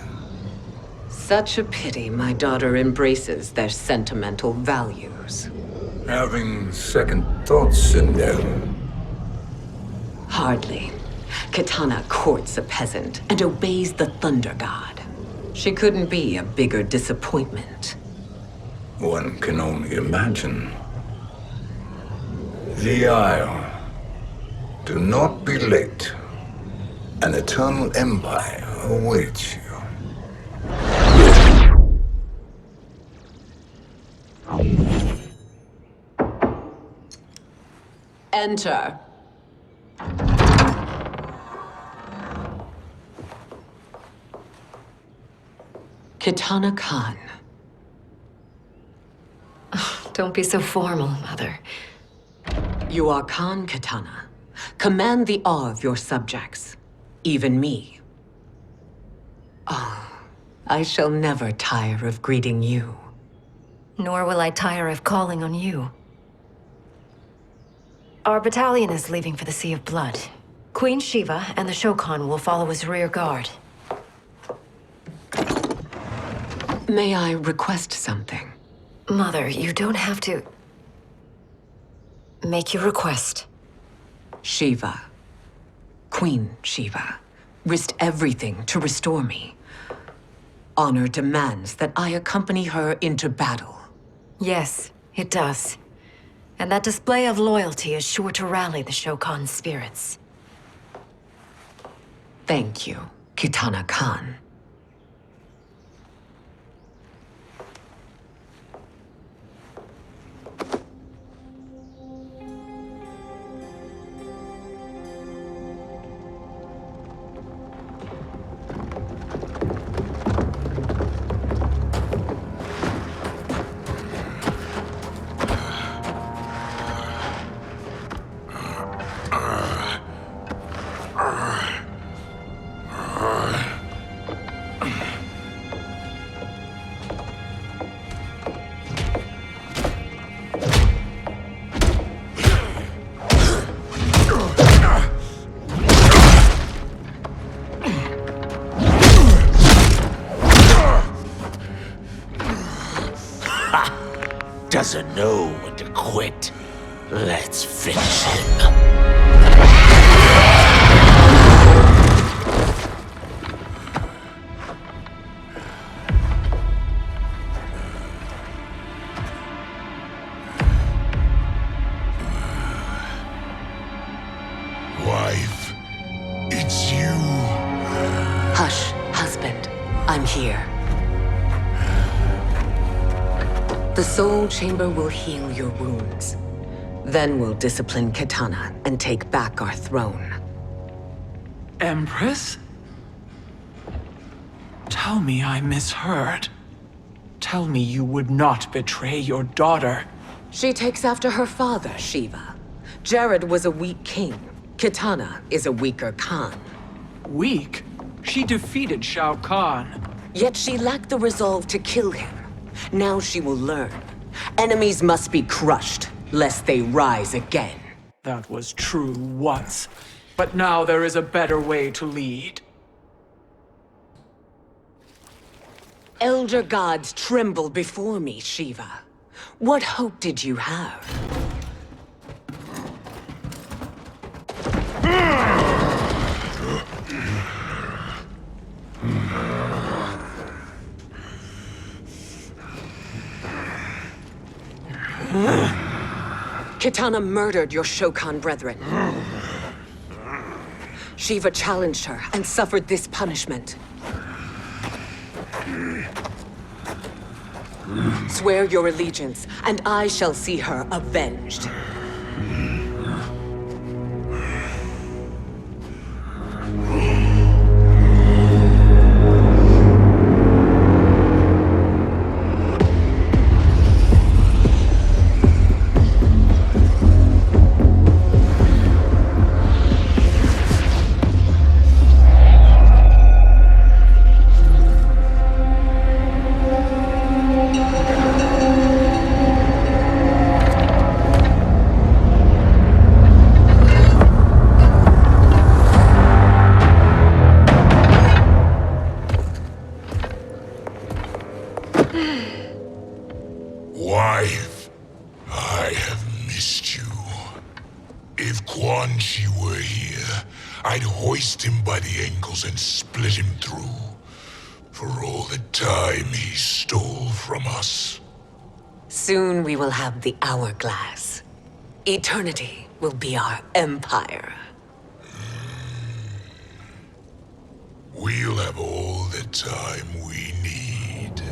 Such a pity my daughter embraces their sentimental values. Having second thoughts in them. Hardly. Kitana courts a peasant and obeys the Thunder God. She couldn't be a bigger disappointment. One can only imagine. The Isle. Do not be late. An eternal empire awaits you. Enter. Kitana Khan. Don't be so formal, Mother. You are Khan Kitana. Command the awe of your subjects, even me. I shall never tire of greeting you. Nor will I tire of calling on you. Our battalion is leaving for the Sea of Blood. Queen Sheeva and the Shokan will follow as rear guard. May I request something? Mother, you don't have to... Make your request. Sheeva, Queen Sheeva, risked everything to restore me. Honor demands that I accompany her into battle. Yes, it does. And that display of loyalty is sure to rally the Shokan's spirits. Thank you, Kitana Khan. Doesn't know when to quit. Let's finish him. Wife, it's you. Hush, husband. I'm here. The Soul Chamber will heal your wounds. Then we'll discipline Kitana and take back our throne. Empress? Tell me I misheard. Tell me you would not betray your daughter. She takes after her father, Sheeva. Jared was a weak king. Kitana is a weaker Khan. Weak? She defeated Shao Kahn. Yet she lacked the resolve to kill him. Now she will learn. Enemies must be crushed, lest they rise again. That was true once. But now there is a better way to lead. Elder gods tremble before me, Sheeva. What hope did you have? Kitana murdered your Shokan brethren. Sheeva challenged her and suffered this punishment. Swear your allegiance, and I shall see her avenged. Wife, I have missed you. If Quan Chi were here, I'd hoist him by the ankles and split him through. For all the time he stole from us. Soon we will have the hourglass. Eternity will be our empire. We'll have all the time we need.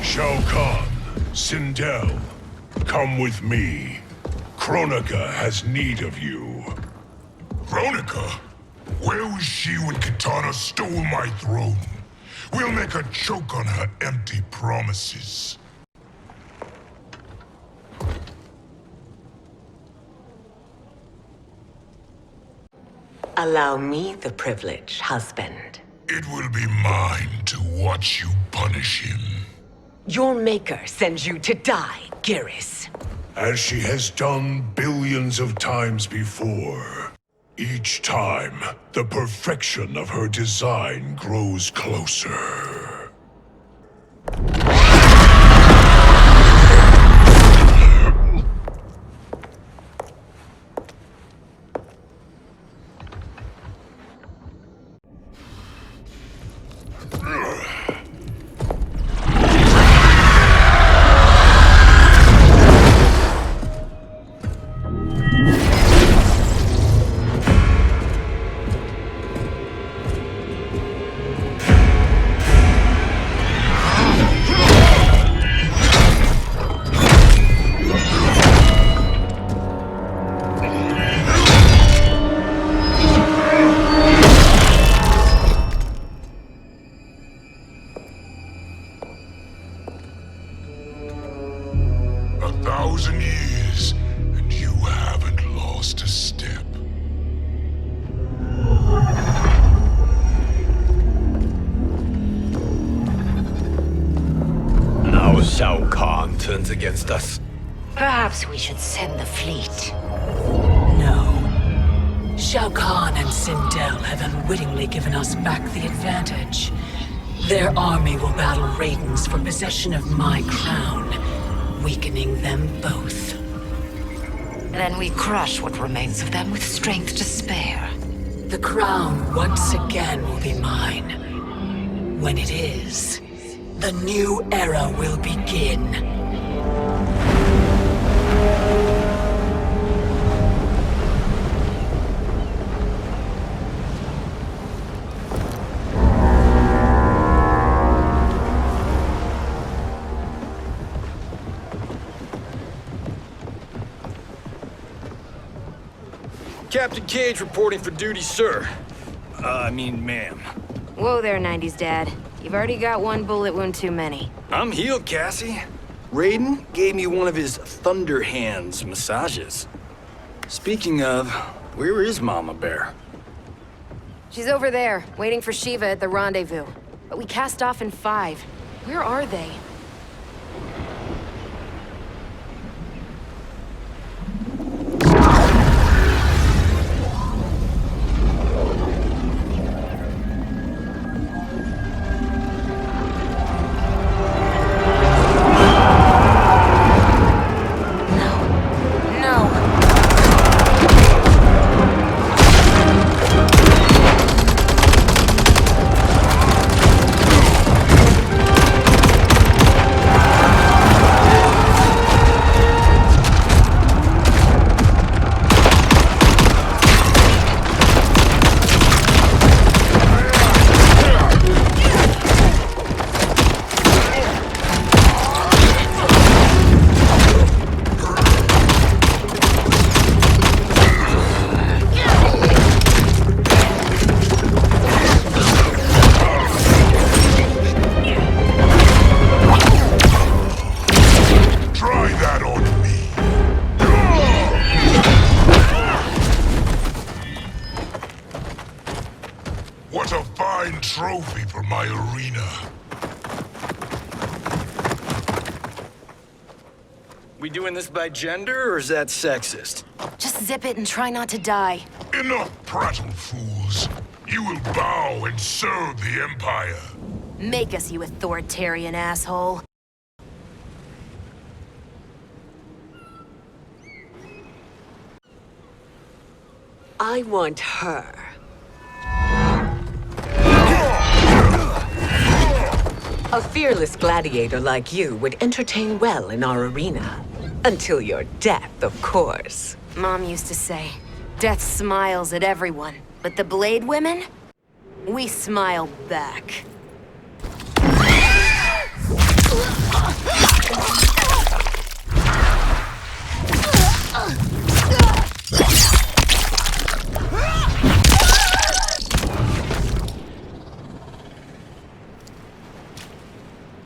Shao Kahn, Sindel, come with me. Kronika has need of you. Kronika? Where was she when Kitana stole my throne? We'll make a choke on her empty promises. Allow me the privilege, husband. It will be mine to watch you punish him. Your maker sends you to die, Geras. As she has done billions of times before. Each time, the perfection of her design grows closer. 1,000 years, and you haven't lost a step. Now Shao Kahn turns against us. Perhaps we should send the fleet. No. Shao Kahn and Sindel have unwittingly given us back the advantage. Their army will battle Raidens for possession of my crown, weakening them both. Then we crush what remains of them with strength to spare. The crown once again will be mine. When it is, the new era will begin. Captain Cage reporting for duty, sir. Ma'am. Whoa there, 90s dad. You've already got one bullet wound too many. I'm healed, Cassie. Raiden gave me one of his Thunder Hands massages. Speaking of, where is Mama Bear? She's over there, waiting for Sheeva at the rendezvous. But we cast off in 5. Where are they? What a fine trophy for my arena. We doing this by gender, or is that sexist? Just zip it and try not to die. Enough prattle, fools. You will bow and serve the Empire. Make us, you authoritarian asshole. I want her. A fearless gladiator like you would entertain well in our arena. Until your death, of course. Mom used to say, death smiles at everyone, but the Blade women? We smile back.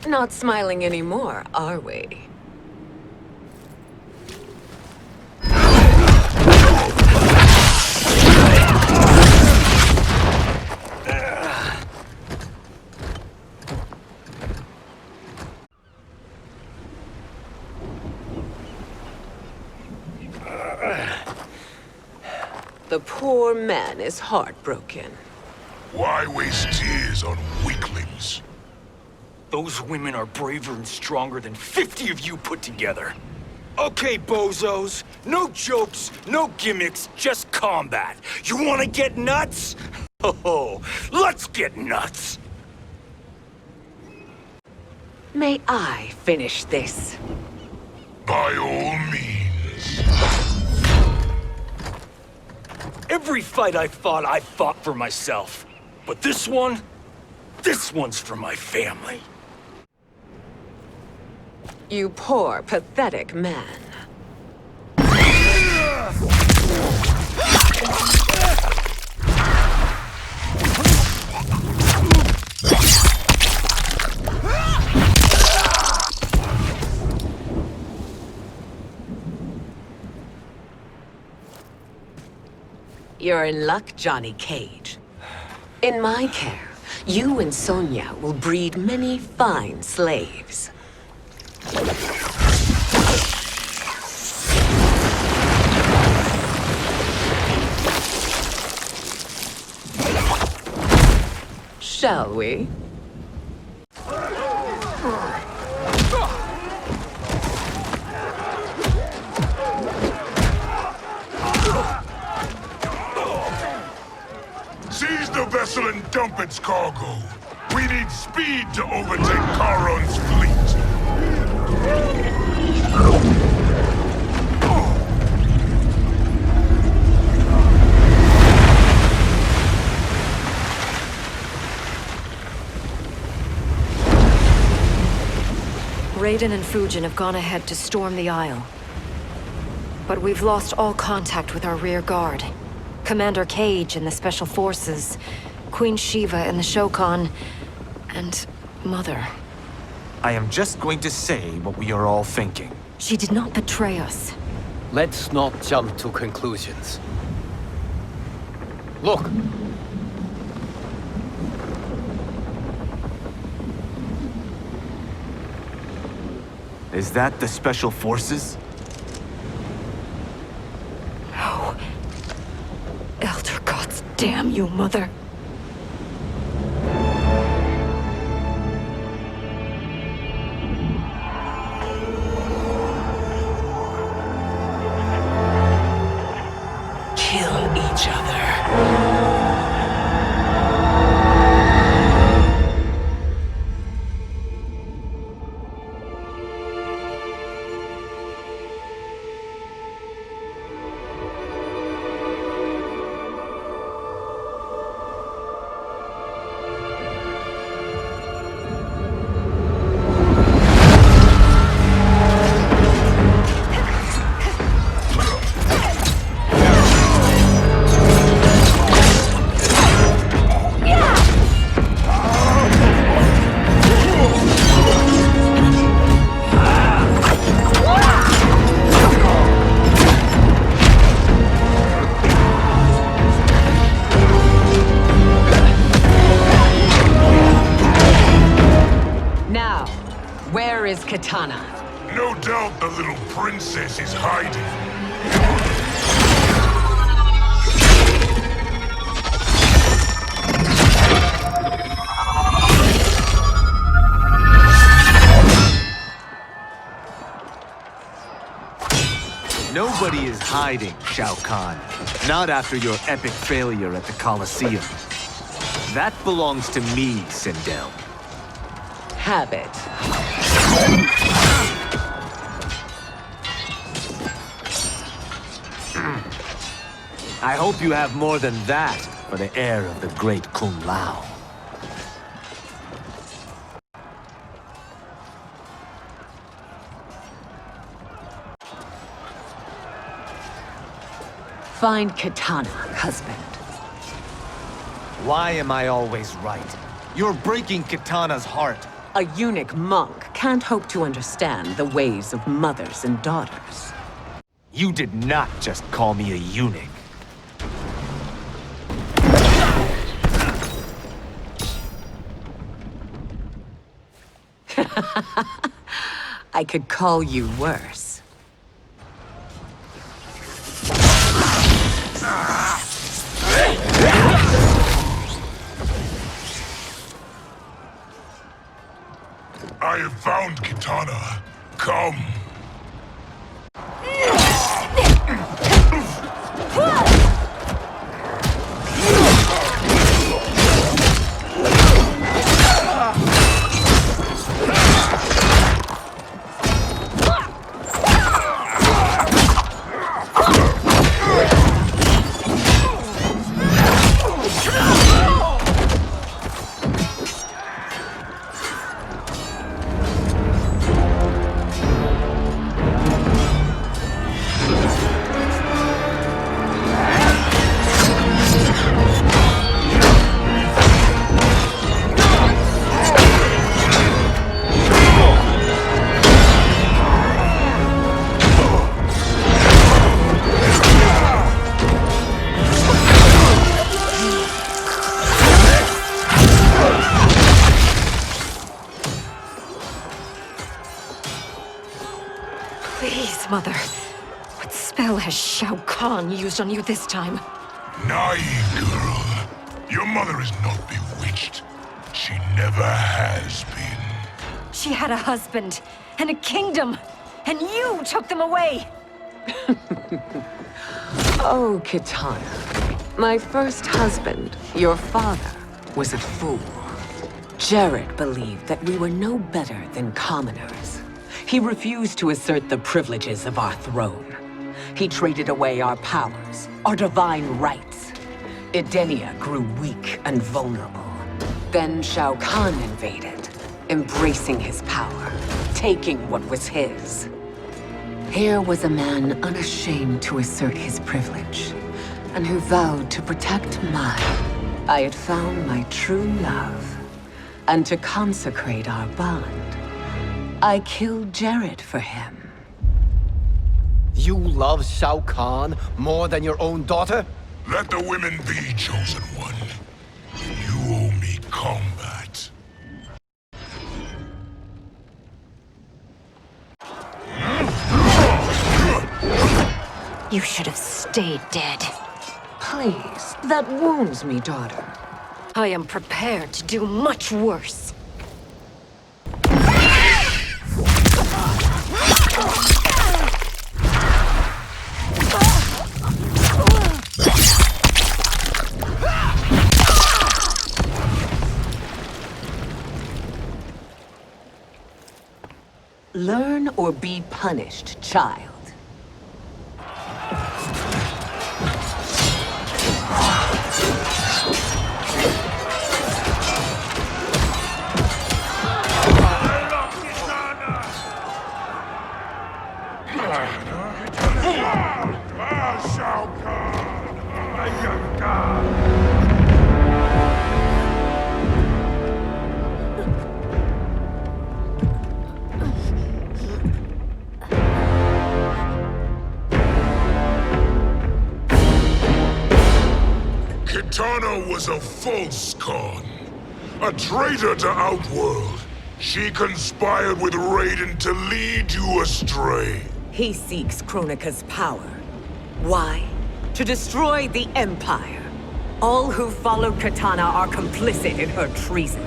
Not smiling anymore, are we? The poor man is heartbroken. Why waste tears on weaklings? Those women are braver and stronger than 50 of you put together. Okay, bozos. No jokes, no gimmicks, just combat. You wanna get nuts? Oh, let's get nuts! May I finish this? By all means. Every fight I fought for myself. But this one's for my family. You poor, pathetic man. You're in luck, Johnny Cage. In my care, you and Sonia will breed many fine slaves. Shall we? Seize the vessel and dump its cargo. We need speed to overtake Charon's fleet. Raiden and Fujin have gone ahead to storm the Isle. But we've lost all contact with our rear guard. Commander Cage and the Special Forces, Queen Sheeva and the Shokan, and Mother. I am just going to say what we are all thinking. She did not betray us. Let's not jump to conclusions. Look! Is that the Special Forces? No. Elder gods, damn you, Mother. Kill each other. Where is Katana? No doubt the little princess is hiding. Nobody is hiding, Shao Kahn. Not after your epic failure at the Colosseum. That belongs to me, Sindel. Have it. I hope you have more than that for the heir of the great Kung Lao. Find Katana, husband. Why am I always right? You're breaking Katana's heart. A eunuch monk can't hope to understand the ways of mothers and daughters. You did not just call me a eunuch. I could call you worse. I have found Kitana. Come. Please, Mother. What spell has Shao Kahn used on you this time? Naive girl. Your mother is not bewitched. She never has been. She had a husband and a kingdom, and you took them away! Oh, Kitana. My first husband, your father, was a fool. Jared believed that we were no better than commoners. He refused to assert the privileges of our throne. He traded away our powers, our divine rights. Edenia grew weak and vulnerable. Then Shao Kahn invaded, embracing his power, taking what was his. Here was a man unashamed to assert his privilege, and who vowed to protect mine. I had found my true love, and to consecrate our bond, I killed Jared for him. You love Shao Kahn more than your own daughter? Let the women be, chosen one. You owe me combat. You should have stayed dead. Please, that wounds me, daughter. I am prepared to do much worse. Learn or be punished, child. Kitana was a false Khan, a traitor to Outworld. She conspired with Raiden to lead you astray. He seeks Kronika's power. Why? To destroy the Empire. All who followed Kitana are complicit in her treason.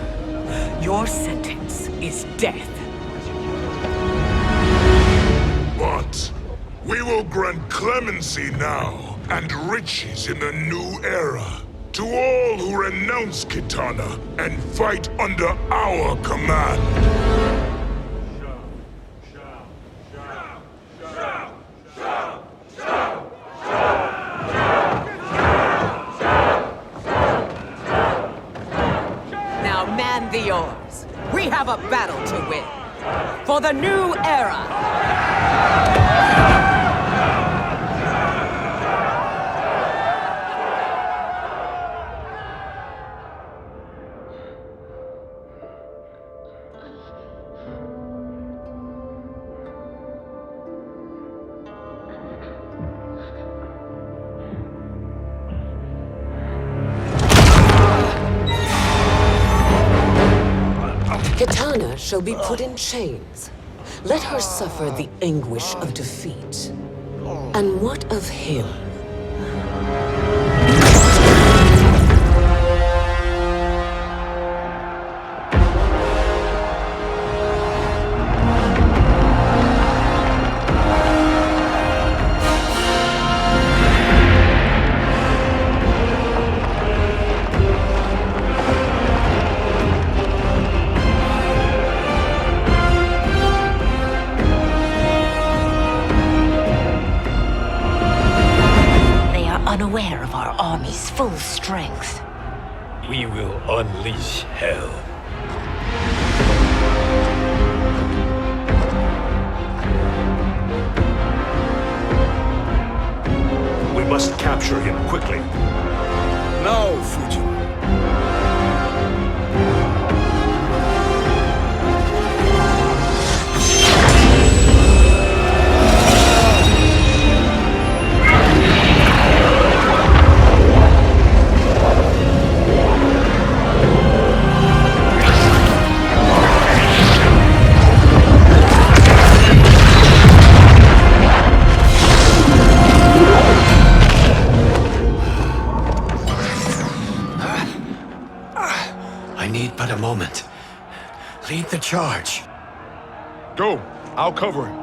Your sentence is death. But we will grant clemency now and riches in the new era to all who renounce Kitana and fight under our command. Now man the oars. We have a battle to win. For the new era! Kitana shall be put in chains. Let her suffer the anguish of defeat. And what of him? beware of our army's full strength. We will unleash hell. We must capture him quickly. Now, Fujin. I need but a moment. Lead the charge. Go. I'll cover him.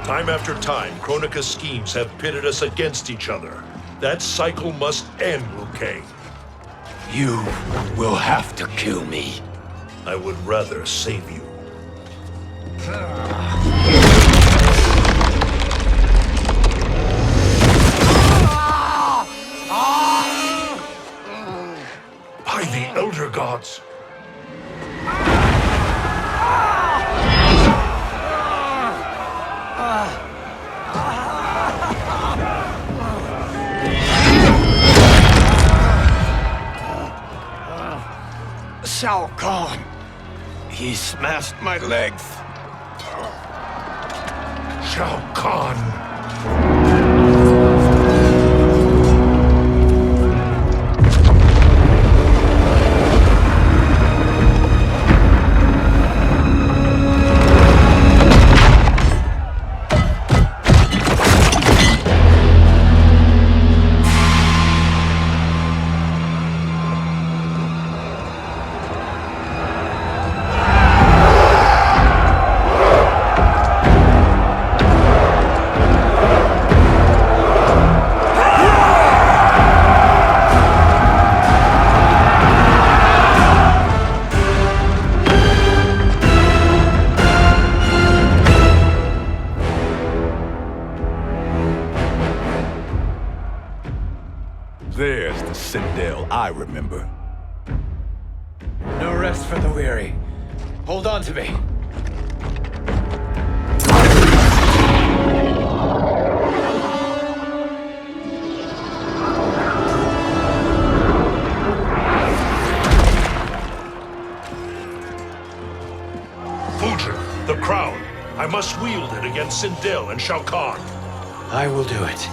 Time after time, Kronika's schemes have pitted us against each other. That cycle must end, Liu Kang. You will have to kill me. I would rather save you. By the Elder Gods! Shao Kahn! He smashed my legs! Shao Kahn! There's the Citadel I remember. No rest for the weary. Hold on to me. Fujin, the crown. I must wield it against Sindel and Shao Kahn. I will do it.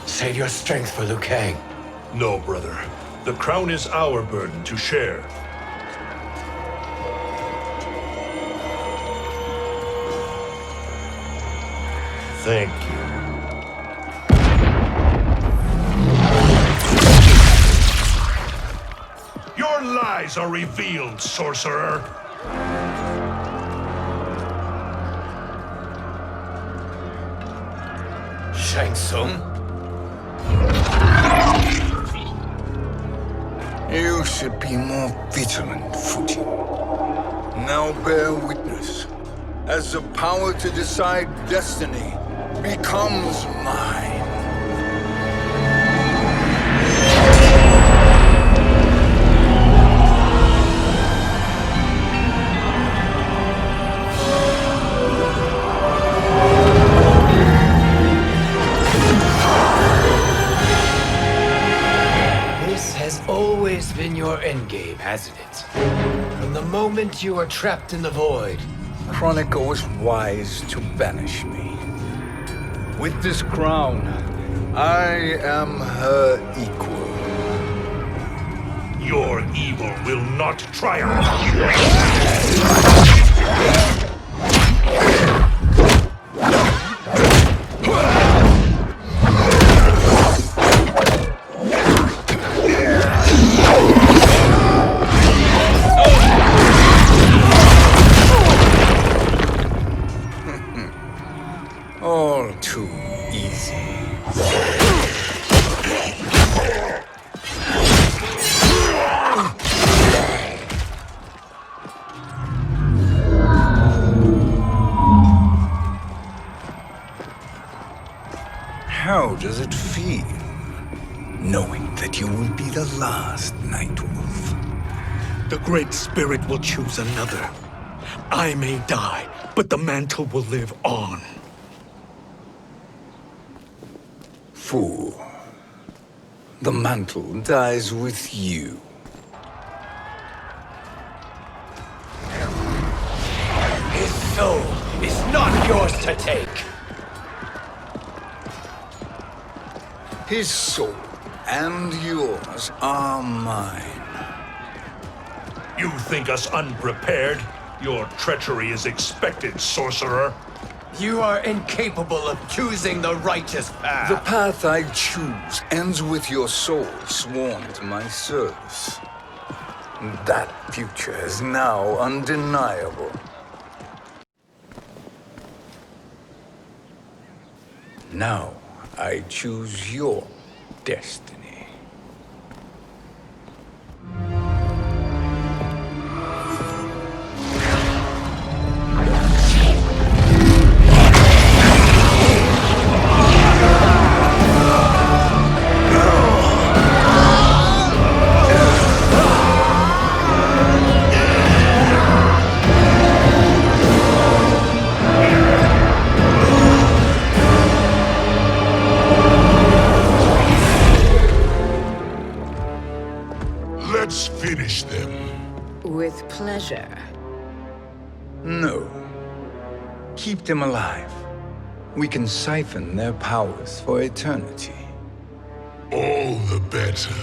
Save your strength for Liu Kang. No, brother. The crown is our burden to share. Thank you. Your lies are revealed, sorcerer. Shang Tsung? You should be more vigilant, Fujin. Now bear witness, as the power to decide destiny becomes mine. This has always been your endgame, hasn't it? From the moment you were trapped in the void. Kronika was wise to banish me. With this crown, I am her equal. Your evil will not triumph. All too easy. How does it feel, knowing that you will be the last Nightwolf? The Great Spirit will choose another. I may die, but the mantle will live on. Fool. The mantle dies with you. His soul is not yours to take. His soul and yours are mine. You think us unprepared? Your treachery is expected, sorcerer. You are incapable of choosing the righteous path. The path I choose ends with your soul sworn to my service. That future is now undeniable. Now I choose your destiny. Let's finish them. With pleasure. No. Keep them alive. We can siphon their powers for eternity. All the better.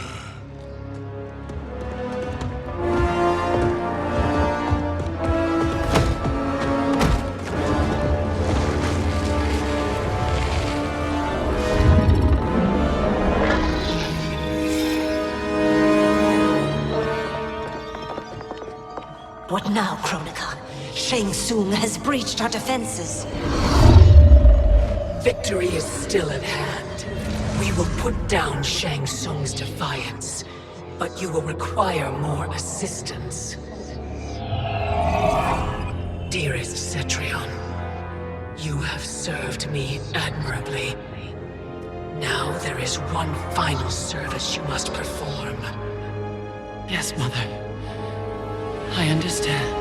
What now, Kronika? Shang Tsung has breached our defenses. Victory is still at hand. We will put down Shang Tsung's defiance, but you will require more assistance. Dearest Cetrion, you have served me admirably. Now there is one final service you must perform. Yes, Mother. I understand.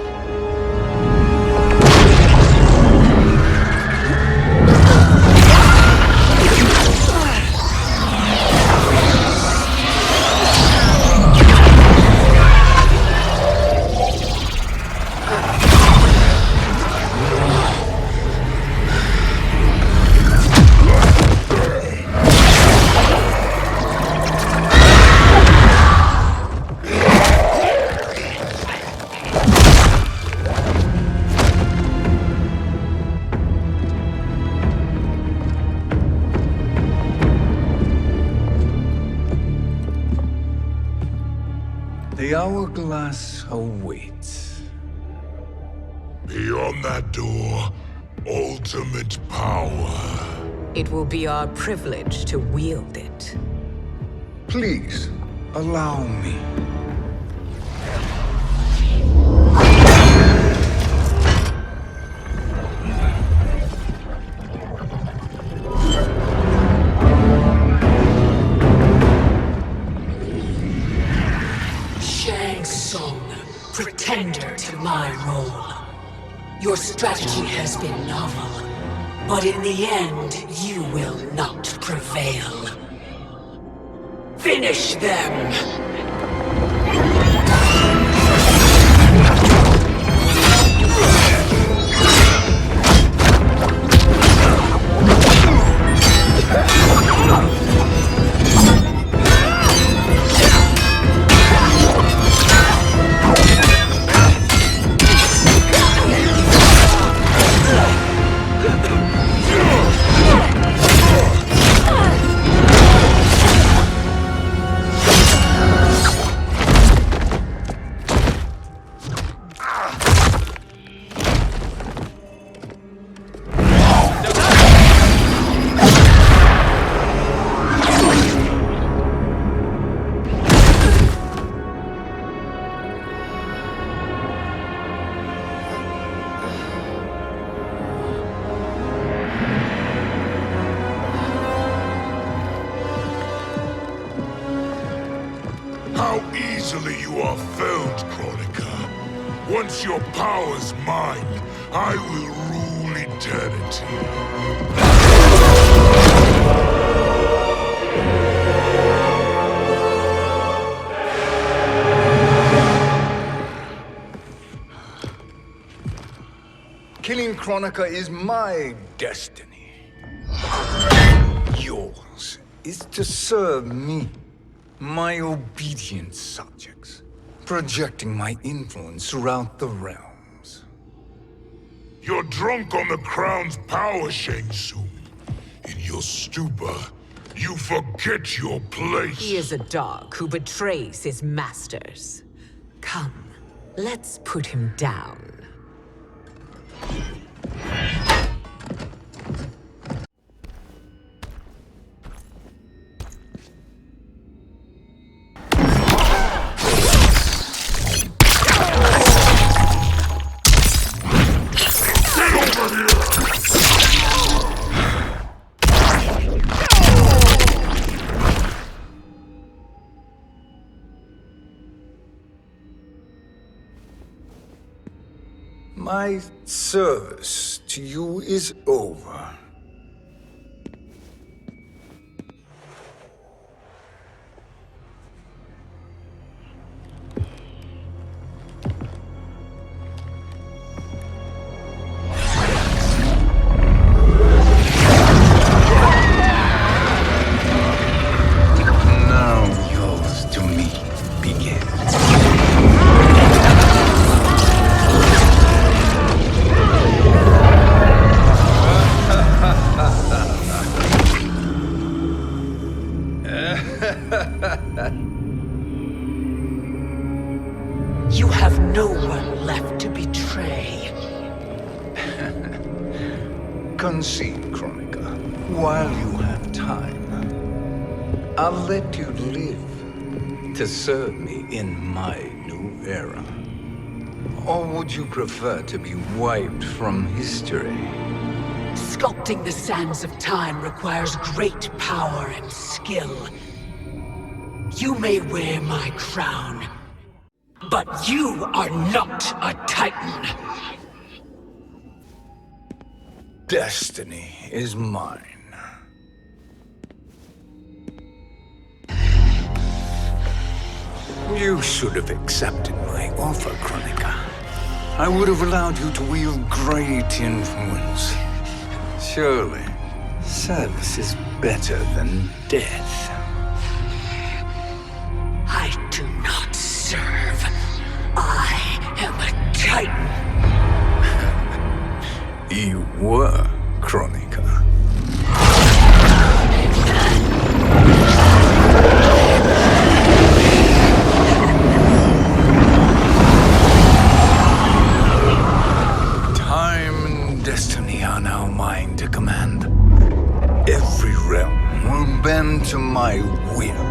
The hourglass awaits. Beyond that door, ultimate power. It will be our privilege to wield it. Please, Allow me. Shang Tsung, pretender to my role. Your strategy has been novel, but in the end, you will not prevail. Finish them! How easily you are felled, Chronica. Once your power's mine, I will rule eternity. Killing Chronica is my destiny. Yours is to serve me, my obedient subjects, projecting my influence throughout the realms. You're drunk on the crown's power, Shang Tsung. In your stupor, you forget your place. He is a dog who betrays his masters. Come, let's put him down. My service to you is over. Now yours to me begins. You have no one left to betray. Concede, Chronica, while you have time. I'll let you live to serve me in my new era. Or would you prefer to be wiped from history? Sculpting the sands of time requires great power and skill. You may wear my crown, but you are not a Titan. Destiny is mine. You should have accepted my offer, Chronica. I would have allowed you to wield great influence. Surely, service is better than death. I do not serve. I am a Titan. You were, Chronica. Time and destiny are now mine to command. Every realm will bend to my will.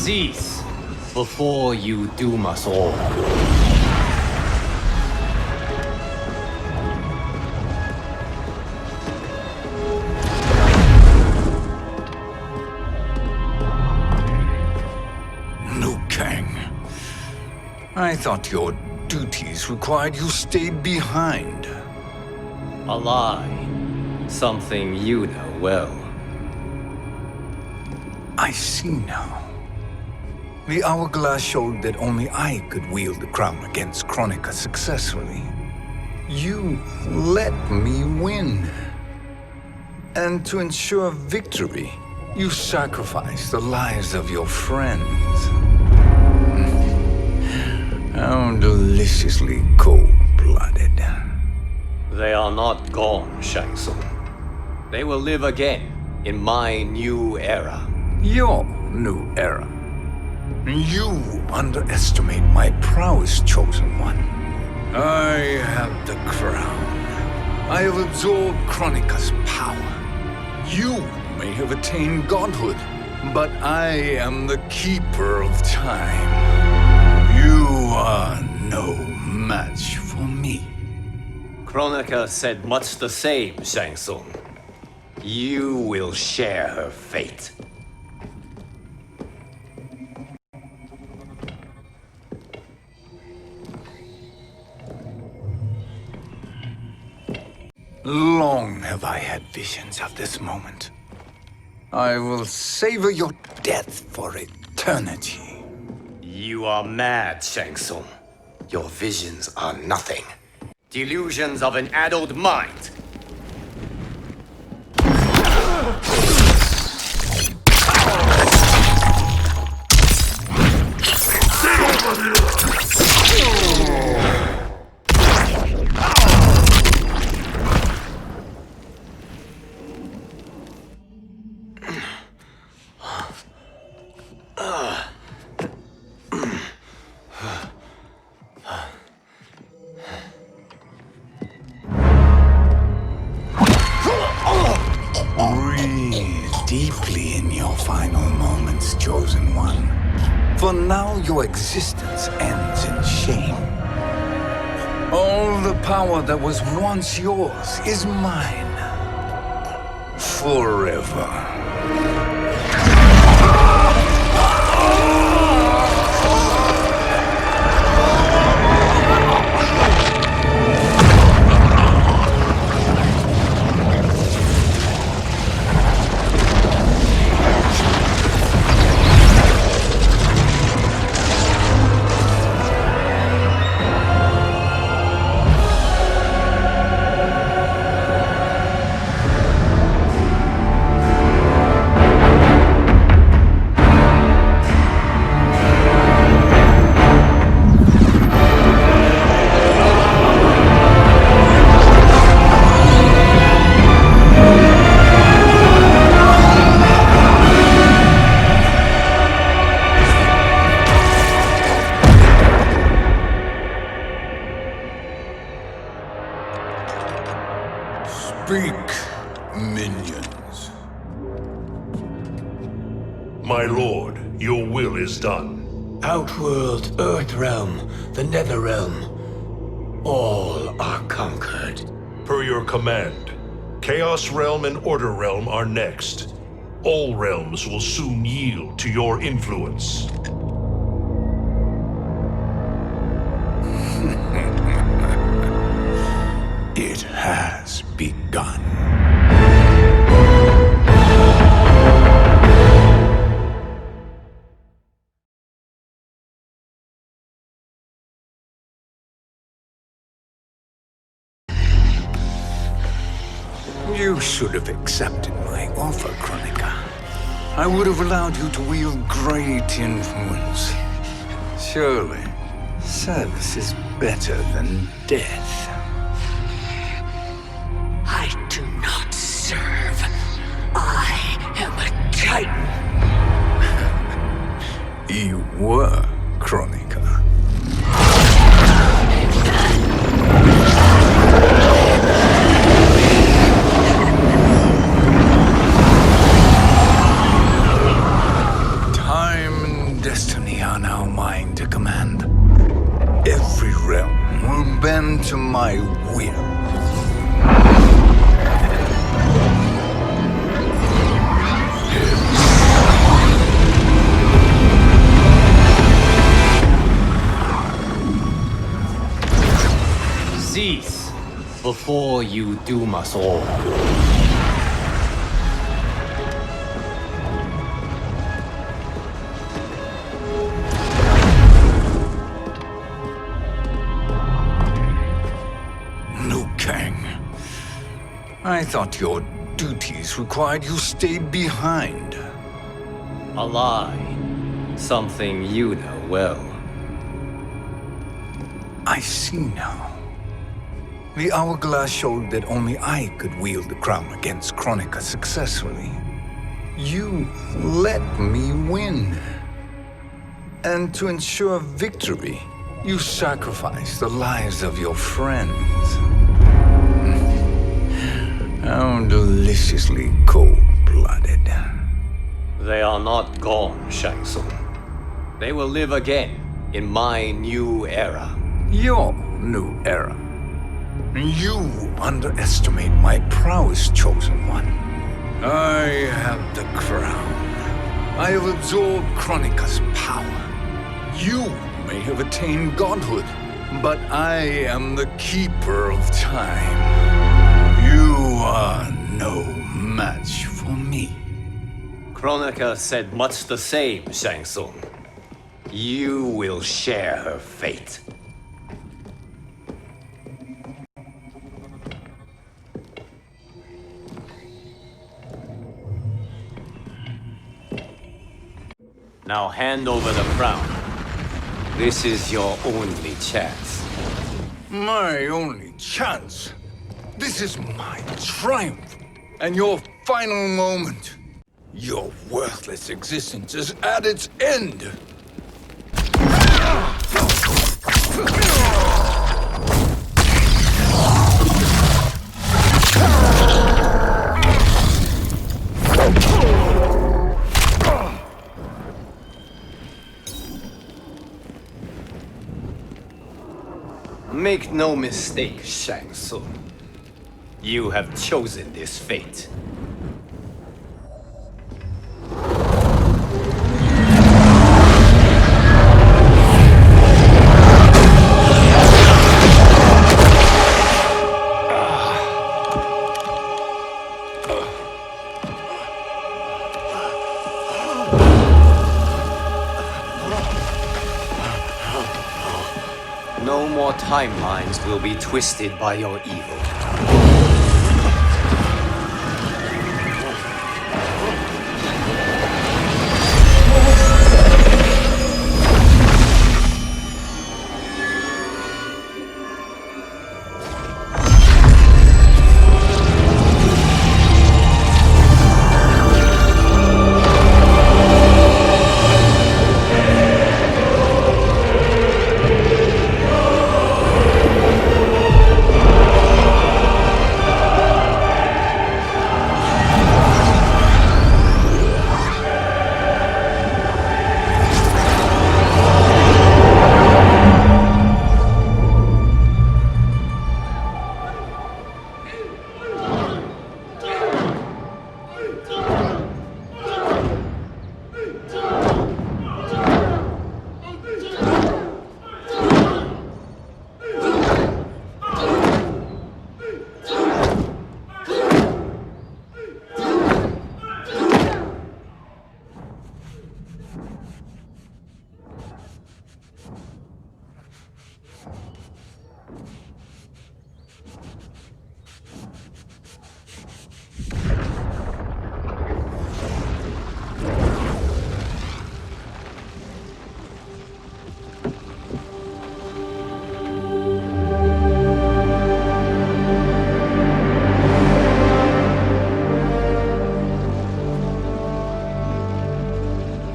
Cease, before you doom us all. Liu Kang. I thought your duties required you stayed behind. A lie. Something you know well. I see now. The hourglass showed that only I could wield the crown against Kronika successfully. You let me win. And to ensure victory, you sacrificed the lives of your friends. How deliciously cold-blooded. They are not gone, Shang Tsung. They will live again in my new era. Your new era. You underestimate my prowess, Chosen One. I have the crown. I have absorbed Kronika's power. You may have attained godhood, but I am the keeper of time. You are no match for me. Kronika said much the same, Shang Tsung. You will share her fate. Long have I had visions of this moment. I will savor your death for eternity. You are mad, Shang Tsung. Your visions are nothing. Delusions of an addled mind. Deeply in your final moments, Chosen One. For now, your existence ends in shame. All the power that was once yours is mine. Forever. Speak, minions. My lord, your will is done. Outworld, Earthrealm, the Netherrealm, all are conquered. Per your command, Chaos Realm and Order Realm are next. All realms will soon yield to your influence. It has begun. You should have accepted my offer, Kronika. I would have allowed you to wield great influence. Surely, service is better than death. I do not serve. I am a Titan. You were, Kronika. Time and destiny on our mind to command. Every realm will bend to my will. Cease before you doom us all. I thought your duties required you stayed behind. A lie. Something you know well. I see now. The hourglass showed that only I could wield the crown against Kronika successfully. You let me win. And to ensure victory, you sacrificed the lives of your friends. How deliciously cold-blooded. They are not gone, Shang Tsung. They will live again in my new era. Your new era. You underestimate my prowess, Chosen One. I have the crown. I have absorbed Kronika's power. You may have attained godhood, but I am the keeper of time. You are no match for me. Kronika said much the same, Shang Tsung. You will share her fate. Now hand over the crown. This is your only chance. My only chance? This is my triumph, and your final moment. Your worthless existence is at its end. Make no mistake, Shang Tsung. You have chosen this fate. No more timelines will be twisted by your evil.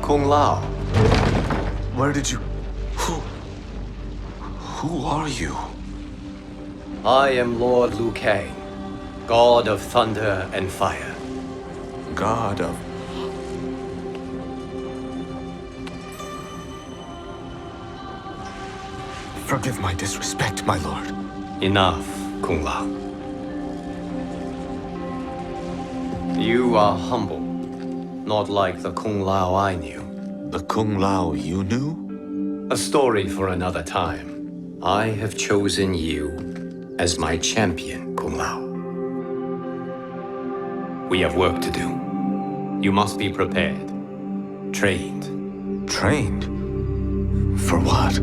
Kung Lao. Where did you... Who are you? I am Lord Liu Kang, God of Thunder and Fire. God of... Forgive my disrespect, my lord. Enough, Kung Lao. You are humble, not like the Kung Lao I knew. The Kung Lao you knew? A story for another time. I have chosen you as my champion, Kung Lao. We have work to do. You must be prepared. Trained. Trained? For what?